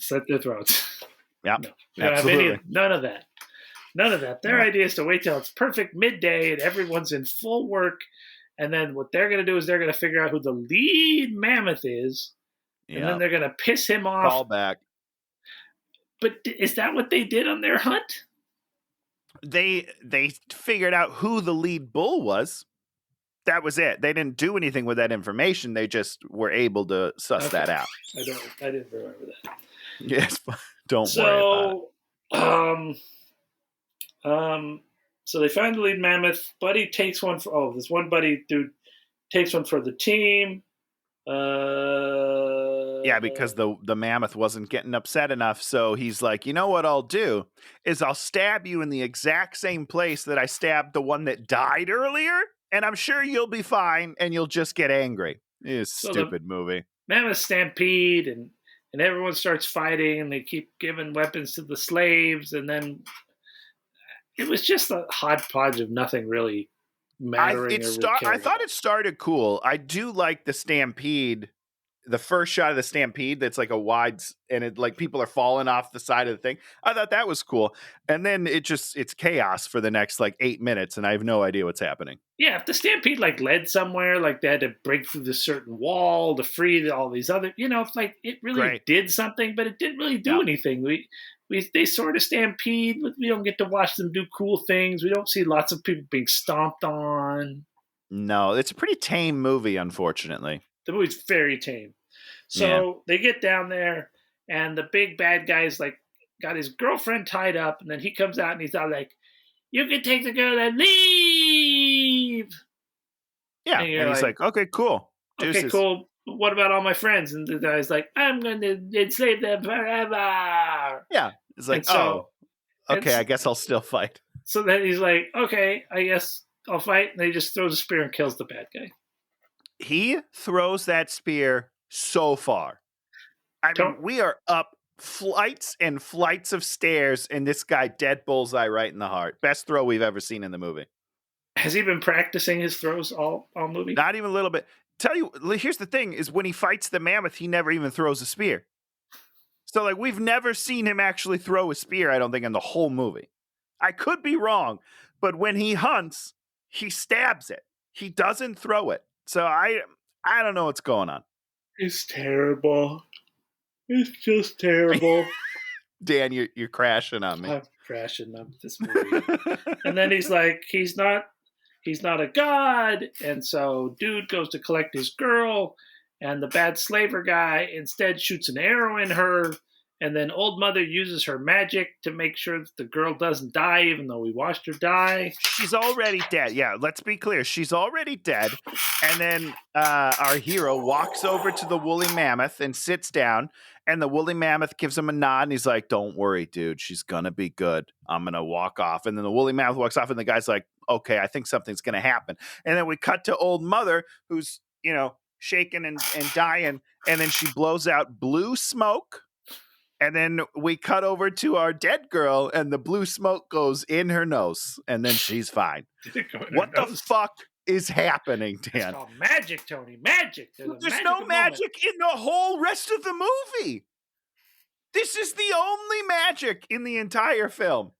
Yeah, no, absolutely. None of that. Their idea is to wait till it's perfect midday and everyone's in full work. And then what they're going to do is they're going to figure out who the lead mammoth is. And then they're going to piss him off. Call back. But is that what they did on their hunt? They figured out who the lead bull was. That was it. They didn't do anything with that information. They just were able to suss that out. I didn't remember that. Yes, don't worry about it. So they find the lead mammoth. Buddy takes one for this one buddy dude takes one for the team. Yeah, because the mammoth wasn't getting upset enough, so he's like, you know what I'll do is I'll stab you in the exact same place that I stabbed the one that died earlier, and I'm sure you'll be fine, and you'll just get angry. It's a stupid movie. Mammoth stampede, and everyone starts fighting, and they keep giving weapons to the slaves, and then it was just a hodgepodge of nothing really mattering. I thought it started cool. I do like the stampede. The first shot of the stampede that's like a wide, and it like people are falling off the side of the thing. I thought that was cool. And then it's chaos for the next like 8 minutes, and I have no idea what's happening. Yeah, if the stampede like led somewhere, like they had to break through this certain wall to free all these other, it's like it really did something, but it didn't really do anything. They sort of stampede. We don't get to watch them do cool things. We don't see lots of people being stomped on. No, it's a pretty tame movie, unfortunately. The movie's very tame. So they get down there, and the big bad guy's like got his girlfriend tied up, and then he comes out and he's all like, "You can take the girl and leave." Yeah, and he's like, "Okay, cool. Deuces. Okay, cool. What about all my friends?" And the guy's like, "I'm going to enslave them forever." Yeah, it's like, okay, I guess I'll still fight. So then he's like, "Okay, I guess I'll fight." And he just throws a spear and kills the bad guy. He throws that spear so far. I mean, we are up flights and flights of stairs, and this guy dead bullseye right in the heart. Best throw we've ever seen in the movie. Has he been practicing his throws all movie? Not even a little bit. Tell you, here's the thing, is when he fights the mammoth, he never even throws a spear. So, like, we've never seen him actually throw a spear, I don't think, in the whole movie. I could be wrong, but when he hunts, he stabs it. He doesn't throw it. So I don't know what's going on. It's terrible. It's just terrible. Dan, you're crashing on me. I'm crashing on this movie. And then he's like, he's not a god. And so dude goes to collect his girl, and the bad slaver guy instead shoots an arrow in her. And then old mother uses her magic to make sure that the girl doesn't die, even though we watched her die. She's already dead. Yeah, let's be clear. She's already dead. And then our hero walks over to the woolly mammoth and sits down. And the woolly mammoth gives him a nod. And he's like, "Don't worry, dude. She's going to be good. I'm going to walk off." And then the woolly mammoth walks off. And the guy's like, "Okay, I think something's going to happen." And then we cut to old mother who's, shaking and dying. And then she blows out blue smoke. And then we cut over to our dead girl, and the blue smoke goes in her nose, and then she's fine. What the fuck is happening, Dan? It's called magic, Tony. Magic. There's no magic in the whole rest of the movie. This is the only magic in the entire film.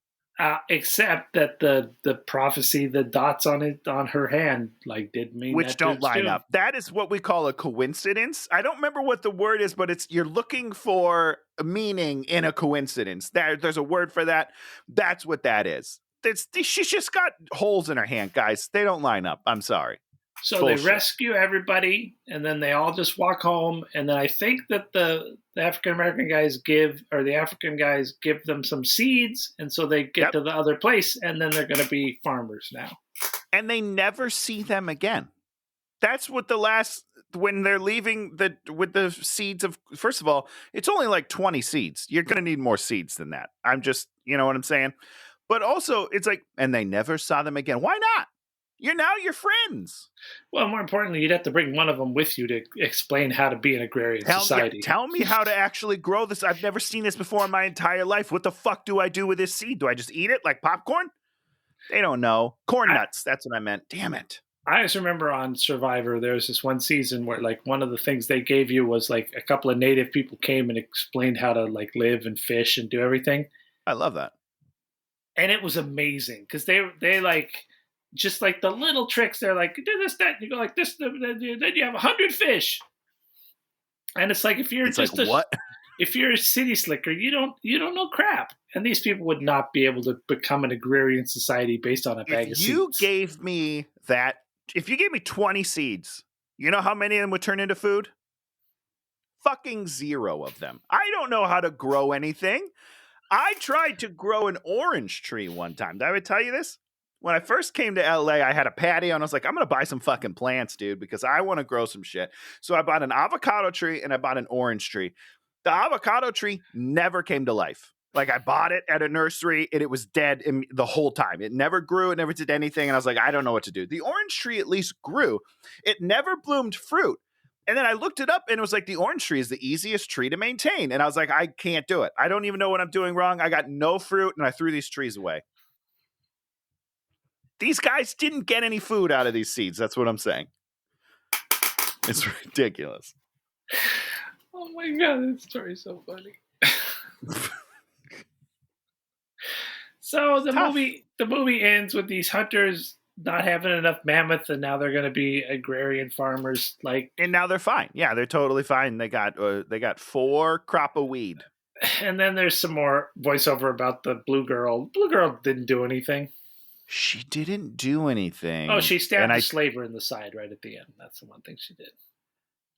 Except that the prophecy, the dots on her hand, did mean which that don't line up. That is what we call a coincidence. I don't remember what the word is, but you're looking for a meaning in a coincidence. There's a word for that. That's what that is. She's just got holes in her hand, guys. They don't line up. I'm sorry. So bullshit. They rescue everybody, and then they all just walk home. And then I think that the African-American guys give them some seeds, and so they get to the other place, and then they're going to be farmers now. And they never see them again. That's what when they're leaving with the seeds of, first of all, it's only like 20 seeds. You're going to need more seeds than that. I'm just, you know what I'm saying? But also, it's like, and they never saw them again. Why not? You're now your friends. Well, more importantly, you'd have to bring one of them with you to explain how to be an agrarian society. Tell me how to actually grow this. I've never seen this before in my entire life. What the fuck do I do with this seed? Do I just eat it like popcorn? They don't know. Corn nuts. That's what I meant. Damn it. I just remember on Survivor, there's this one season where one of the things they gave you was a couple of native people came and explained how to live and fish and do everything. I love that. And it was amazing because they just the little tricks. They're like, do this, that, and you go like this, then you have 100 fish. And it's like, if you're if you're a city slicker, you don't know crap. And these people would not be able to become an agrarian society based on a bag of seeds. If you gave me 20 seeds, you know how many of them would turn into food? Fucking 0 of them. I don't know how to grow anything. I tried to grow an orange tree one time. Did I ever tell you this? When I first came to LA, I had a patio and I was like, I'm going to buy some fucking plants, dude, because I want to grow some shit. So I bought an avocado tree and I bought an orange tree. The avocado tree never came to life. Like I bought it at a nursery and it was dead the whole time. It never grew. It never did anything. And I was like, I don't know what to do. The orange tree at least grew. It never bloomed fruit. And then I looked it up and it was like the orange tree is the easiest tree to maintain. And I was like, I can't do it. I don't even know what I'm doing wrong. I got no fruit and I threw these trees away. These guys didn't get any food out of these seeds. That's what I'm saying. It's ridiculous. Oh my God, that story's so funny. So the movie ends with these hunters not having enough mammoth, and now they're going to be agrarian farmers. And now they're fine. Yeah, they're totally fine. They got 4 crop of weed. And then there's some more voiceover about the blue girl. Blue girl didn't do anything. She didn't do anything. Oh, she stabbed a slaver in the side right at the end. That's the one thing she did.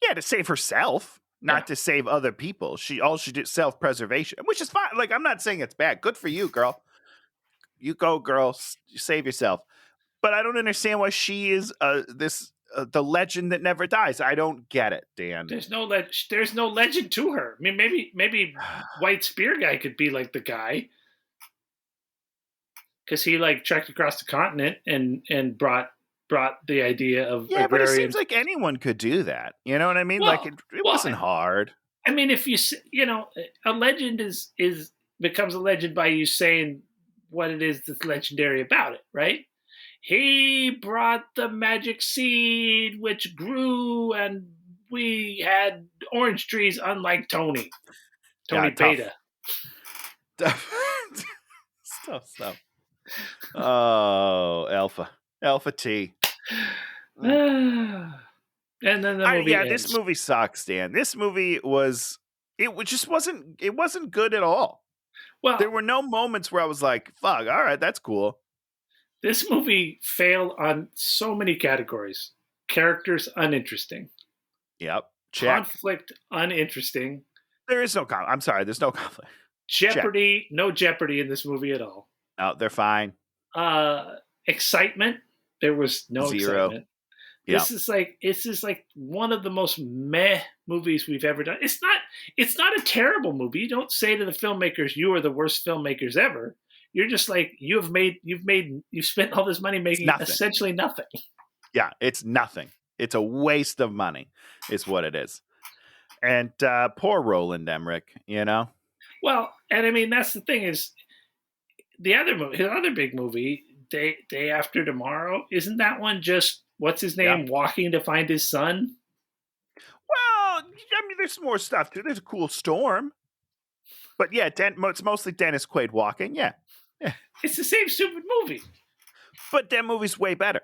Yeah, to save herself, not to save other people. She did self-preservation, which is fine. Like, I'm not saying it's bad. Good for you, girl. You go, girl. Save yourself. But I don't understand why she is the legend that never dies. I don't get it, Dan. There's no legend to her. I mean, maybe White Spear guy could be like the guy, because he trekked across the continent and brought the idea of agrarian. But it seems like anyone could do that. You know what I mean? Well, it wasn't hard. I mean, if a legend becomes a legend by you saying what it is that's legendary about it, right? He brought the magic seed, which grew, and we had orange trees, unlike Tony Beta. Stuff. Oh, Alpha T. And then the movie ends. This movie sucks, Dan. This movie wasn't good at all. Well, there were no moments where I was like, fuck, all right, that's cool. This movie failed on so many categories. Characters, uninteresting. Yep. Check. Conflict, uninteresting. There is no conflict. I'm sorry, there's no conflict. Jeopardy, no jeopardy in this movie at all. No, they're fine. Excitement, there was no 0. excitement. This is like one of the most meh movies we've ever done. It's not a terrible movie. You don't say to the filmmakers, you are the worst filmmakers ever. You're just like, you've spent all this money making essentially nothing. Yeah, it's nothing. It's a waste of money, is what it is. And poor Roland Emmerich, you know? Well, and I mean, that's the thing is, his other big movie, Day After Tomorrow, isn't that one just, what's his name, walking to find his son? Well, I mean, there's more stuff too. There's a cool storm. But yeah, it's mostly Dennis Quaid walking, yeah. It's the same stupid movie. But that movie's way better.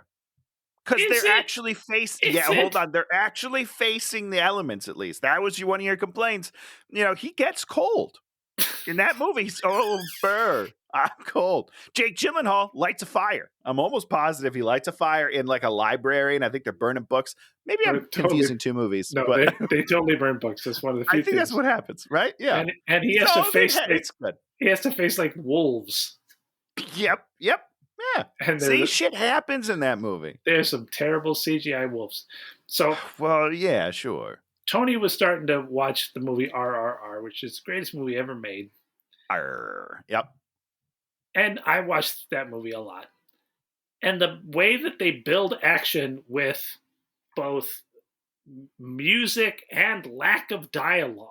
Because they're actually facing... Yeah, hold on. They're actually facing the elements, at least. That was one of your complaints. You know, he gets cold. In that movie, I'm cold. Jake Gyllenhaal lights a fire. I'm almost positive he lights a fire in like a library, and I think they're burning books. Maybe I'm confusing two movies. No, but they totally burn books. That's one of the few I think that's what happens, right? Yeah. And he has to face... He has to face like wolves. Yep. Yeah. And shit happens in that movie. There's some terrible CGI wolves. So, well, yeah, sure. Tony was starting to watch the movie RRR, which is the greatest movie ever made. Yep. And I watched that movie a lot. And the way that they build action with both music and lack of dialogue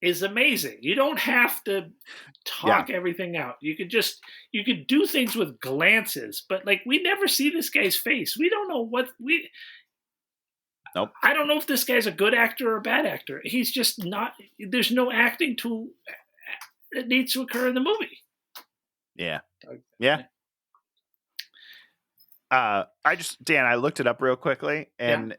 is amazing. You don't have to talk everything out. You could do things with glances, but like we never see this guy's face. We don't know Nope. I don't know if this guy's a good actor or a bad actor. He's just not. There's no acting that needs to occur in the movie. Yeah. Dan, I looked it up real quickly, and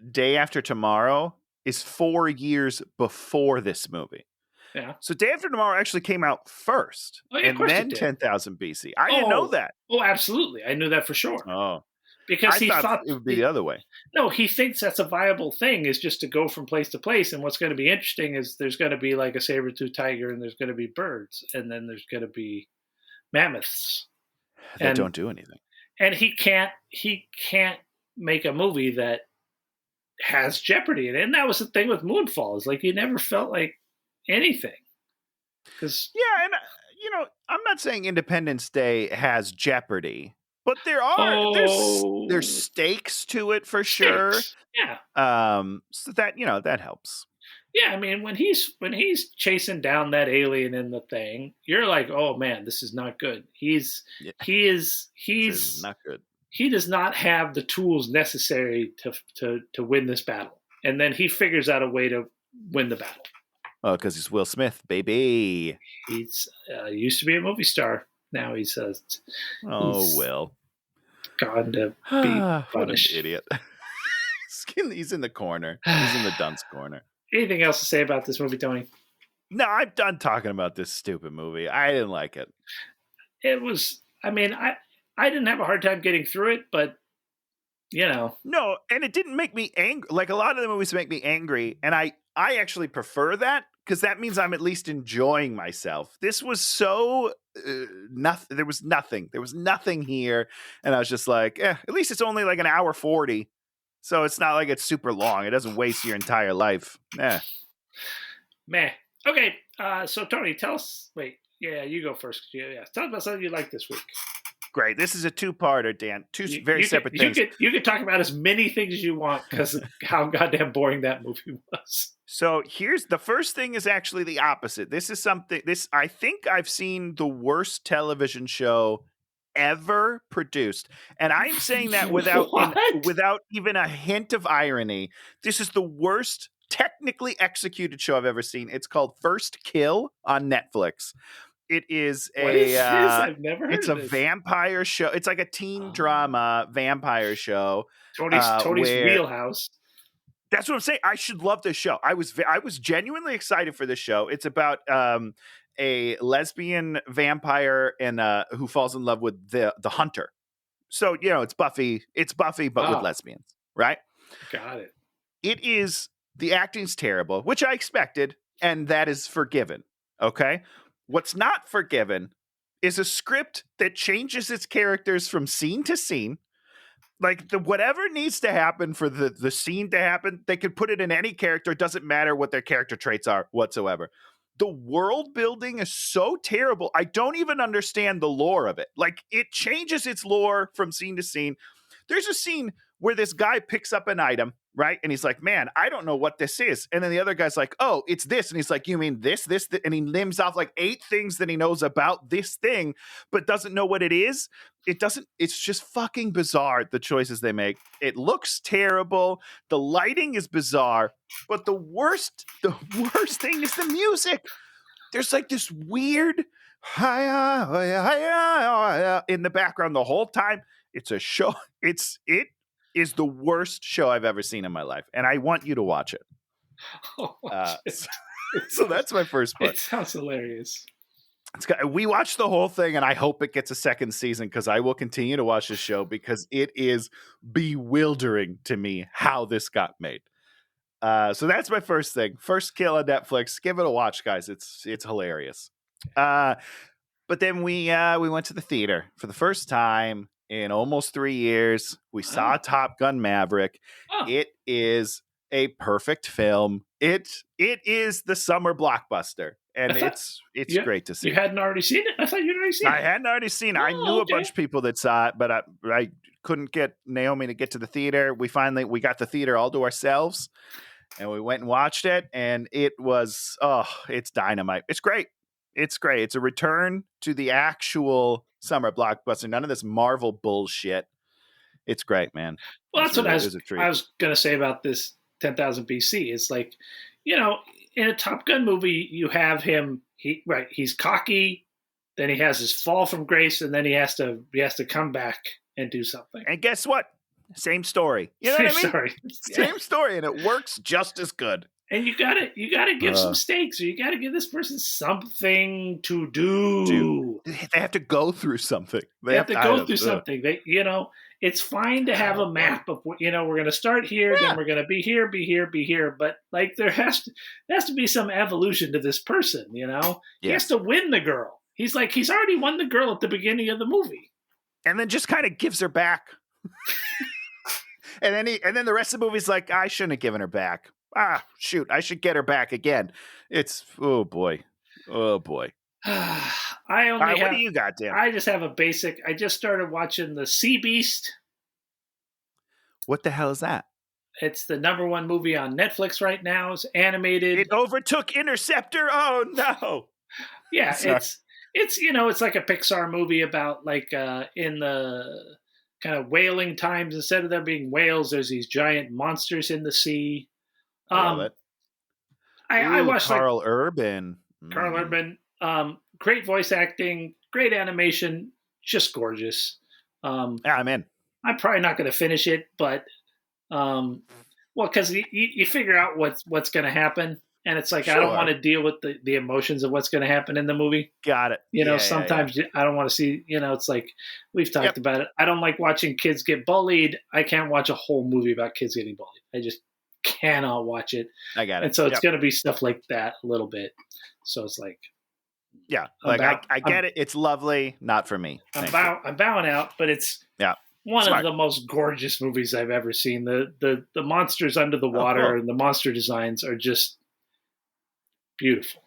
Day After Tomorrow is 4 years before this movie. Yeah. So Day After Tomorrow actually came out first, and then 10,000 BC. I didn't know that. Oh, absolutely. I knew that for sure. Oh. Because he thought it would be the other way. No, he thinks that's a viable thing, is just to go from place to place. And what's going to be interesting is there's going to be like a saber-toothed tiger, and there's going to be birds, and then there's going to be mammoths. that don't do anything. And he can't make a movie that has Jeopardy in it. And that was the thing with Moonfall, is like you never felt like anything. Because and I'm not saying Independence Day has Jeopardy, but there's stakes to it for sure. Yeah. So that that helps. Yeah, I mean, when he's chasing down that alien in the thing, you're like, oh man, this is not good. He's this is not good. He does not have the tools necessary to win this battle, and then he figures out a way to win the battle. Oh, because he's Will Smith, baby. He's used to be a movie star. Now he's Will. Gone to be what an idiot. He's in the corner. He's in the dunce corner. Anything else to say about this movie, Tony? No, I'm done talking about this stupid movie. I didn't like it. It was. I mean, I didn't have a hard time getting through it, but No, and it didn't make me angry. Like a lot of the movies make me angry, and I actually prefer that, because that means I'm at least enjoying myself. This was so nothing. There was nothing here, and I was just like, at least it's only like an hour 40, so it's not like it's super long. It doesn't waste your entire life. Meh. Okay, so Tony, tell us. Wait, yeah, you go first. Yeah, tell us about something you liked this week. Great. This is a two-parter, Dan. Two very separate things. You could talk about as many things as you want, because of how goddamn boring that movie was. So here's the first thing is actually the opposite. This is something. I think I've seen the worst television show ever produced, and I'm saying that without even a hint of irony. This is the worst technically executed show I've ever seen. It's called First Kill on Netflix. It is what is this? I've never heard it's of a this. Vampire show. It's like a teen drama vampire show. Tony's wheelhouse. That's what I'm saying. I should love this show. I was genuinely excited for this show. It's about a lesbian vampire and who falls in love with the hunter. So it's Buffy. It's Buffy, but with lesbians, right? Got it. It is, the acting's terrible, which I expected, and that is forgiven. Okay. What's not forgiven is a script that changes its characters from scene to scene. Like whatever needs to happen for the scene to happen, they could put it in any character. It doesn't matter what their character traits are whatsoever. The world building is so terrible. I don't even understand the lore of it. Like it changes its lore from scene to scene. There's a scene where this guy picks up an item, right? And he's like, man, I don't know what this is. And then the other guy's like, oh, it's this. And he's like, you mean this? And he names off like 8 things that he knows about this thing, but doesn't know what it is. It's just fucking bizarre, the choices they make. It looks terrible. The lighting is bizarre, but the worst thing is the music. There's like this weird in the background the whole time. It's a show. It is the worst show I've ever seen in my life, and I want you to watch it. So that's my first part. It sounds hilarious. We watched the whole thing, and I hope it gets a second season, because I will continue to watch this show, because it is bewildering to me how this got made. So that's my first thing. First Kill on Netflix. Give it a watch, guys. It's hilarious. But then we went to the theater for the first time in almost 3 years. We saw Top Gun Maverick. It is a perfect film. It is the summer blockbuster, and it's great to see. You hadn't already seen it? I thought you'd already seen it. I hadn't already seen it. I knew a bunch of people that saw it, but I couldn't get Naomi to get to the theater. We got the theater all to ourselves, and we went and watched it, and it was it's dynamite. It's great. It's great. It's a return to the actual summer blockbuster. None of this Marvel bullshit. It's great, man. Well, that's what I was going to say about this 10,000 BC. It's like, in a Top Gun movie, you have him. He's cocky. Then he has his fall from grace, and then he has to come back and do something. And guess what? Same story. You know what I mean? Story. Same story, and it works just as good. And you gotta give some stakes, or you gotta give this person something to do. They have to go through something. They have to go through something. It's fine to have a map of we're going to start here, then we're going to be here, be here. But like there has to be some evolution to this person. He has to win the girl. He's already won the girl at the beginning of the movie. and then just kind of gives her back. and then the rest of the movie's like, I shouldn't have given her back. Shoot, I should get her back again. It's oh boy. What do you got, Dan? I just have a basic. I just started watching The Sea Beast. What the hell is that? It's the #1 movie on Netflix right now. It's animated. It overtook Interceptor. Oh no. Yeah, it's it's like a Pixar movie about like in the kind of whaling times. Instead of there being whales, there's these giant monsters in the sea. I watched Carl Urban. Carl Urban. Great voice acting, great animation, just gorgeous. I'm in. I'm probably not going to finish it, but because you figure out what's going to happen, and it's like sure. I don't want to deal with the emotions of what's going to happen in the movie. Got it. Sometimes I don't want to see. It's like we've talked about it. I don't like watching kids get bullied. I can't watch a whole movie about kids getting bullied. I just cannot watch it. I got it. And so it's going to be stuff like that a little bit. So it's like. Yeah, I get it. It's lovely, not for me. I'm bowing out, but it's one of the most gorgeous movies I've ever seen. The monsters under the water and the monster designs are just beautiful.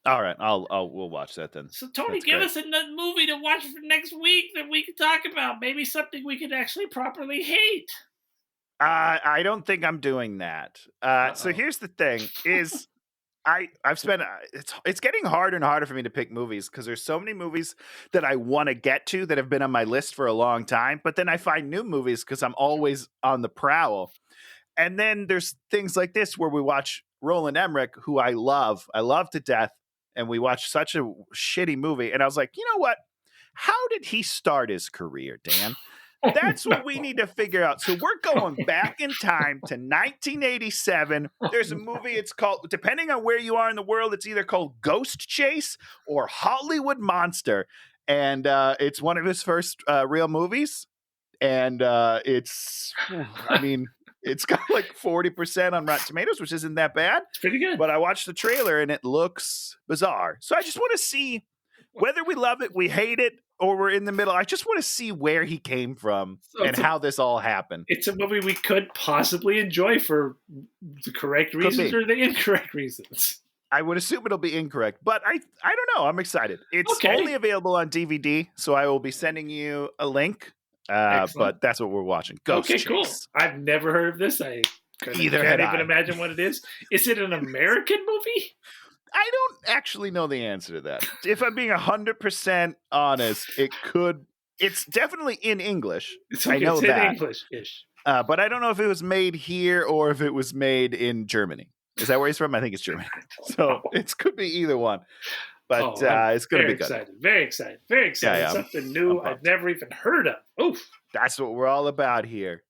All right, we'll watch that then. So Tony, give us a movie to watch for next week that we can talk about. Maybe something we could actually properly hate. I don't think I'm doing that. So here's the thing: is I've spent it's getting harder and harder for me to pick movies because there's so many movies that I want to get to that have been on my list for a long time, but then I find new movies because I'm always on the prowl. And then there's things like this where we watch Roland Emmerich, who I love to death, and we watch such a shitty movie. And I was like, you know what? How did he start his career, Dan? That's what we need to figure out. So we're going back in time to 1987. There's a movie. It's called, depending on where you are in the world, it's either called Ghost Chase or Hollywood Monster. And it's one of his first real movies. And it's got like 40% on Rotten Tomatoes, which isn't that bad. It's pretty good. But I watched the trailer and it looks bizarre. So I just want to see whether we love it, we hate it, or we're in the middle. I just want to see where he came from and how this all happened. It's a movie we could possibly enjoy for the correct reasons or the incorrect reasons. I would assume it'll be incorrect, but I don't know. I'm excited. It's only available on DVD, so I will be sending you a link. But that's what we're watching. Ghost Chase. Cool. I've never heard of this. I can't even imagine what it is. Is it an American movie? I don't actually know the answer to that. If I'm being 100% honest, it's definitely in English. I know it's that. In English-ish. But I don't know if it was made here or if it was made in Germany. Is that where he's from? I think it's Germany. So it could be either one. But it's going to be good. Very excited. Yeah. Something new I've never even heard of. Oof. That's what we're all about here.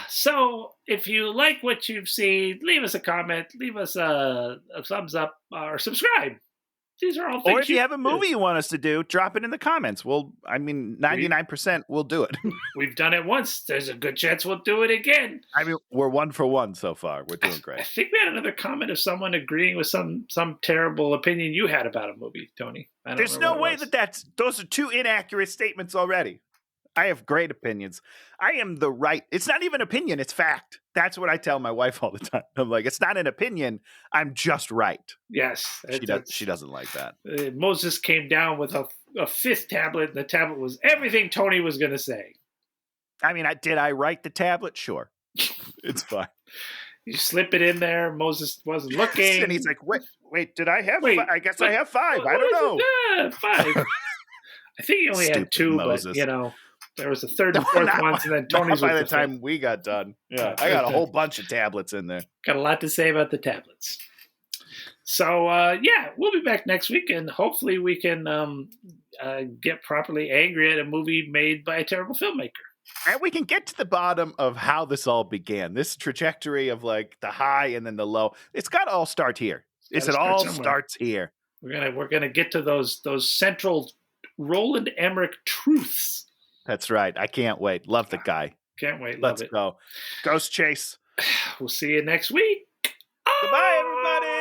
So, if you like what you've seen, leave us a comment, leave us a thumbs up, or subscribe. These are all things. Or if you have a movie you want us to do, drop it in the comments. 99% we'll do it. We've done it once. There's a good chance we'll do it again. We're 1 for 1 so far. We're doing great. I think we had another comment of someone agreeing with some terrible opinion you had about a movie, Tony. There's no way those are 2 inaccurate statements already. I have great opinions. I am the right. It's not even opinion. It's fact. That's what I tell my wife all the time. I'm like, it's not an opinion. I'm just right. Yes. She doesn't like that. Moses came down with a 5th tablet, and the tablet was everything Tony was going to say. Did I write the tablet? Sure. It's fine. You slip it in there. Moses wasn't looking. And he's like, wait, did I have I guess I have 5. I don't know. 5. I think he only had 2, Moses. But, there was a 3rd and 4th one, and then Tony's by the time we got done. Yeah, I got a whole bunch of tablets in there. Got a lot to say about the tablets. So, we'll be back next week, and hopefully we can get properly angry at a movie made by a terrible filmmaker. And we can get to the bottom of how this all began. This trajectory of like the high and then the low. It's got to all start here. It all starts here. We're gonna get to those central Roland Emmerich truths. That's right. I can't wait. Love the guy. Can't wait. Let's go. Ghost Chase. We'll see you next week. Goodbye, everybody.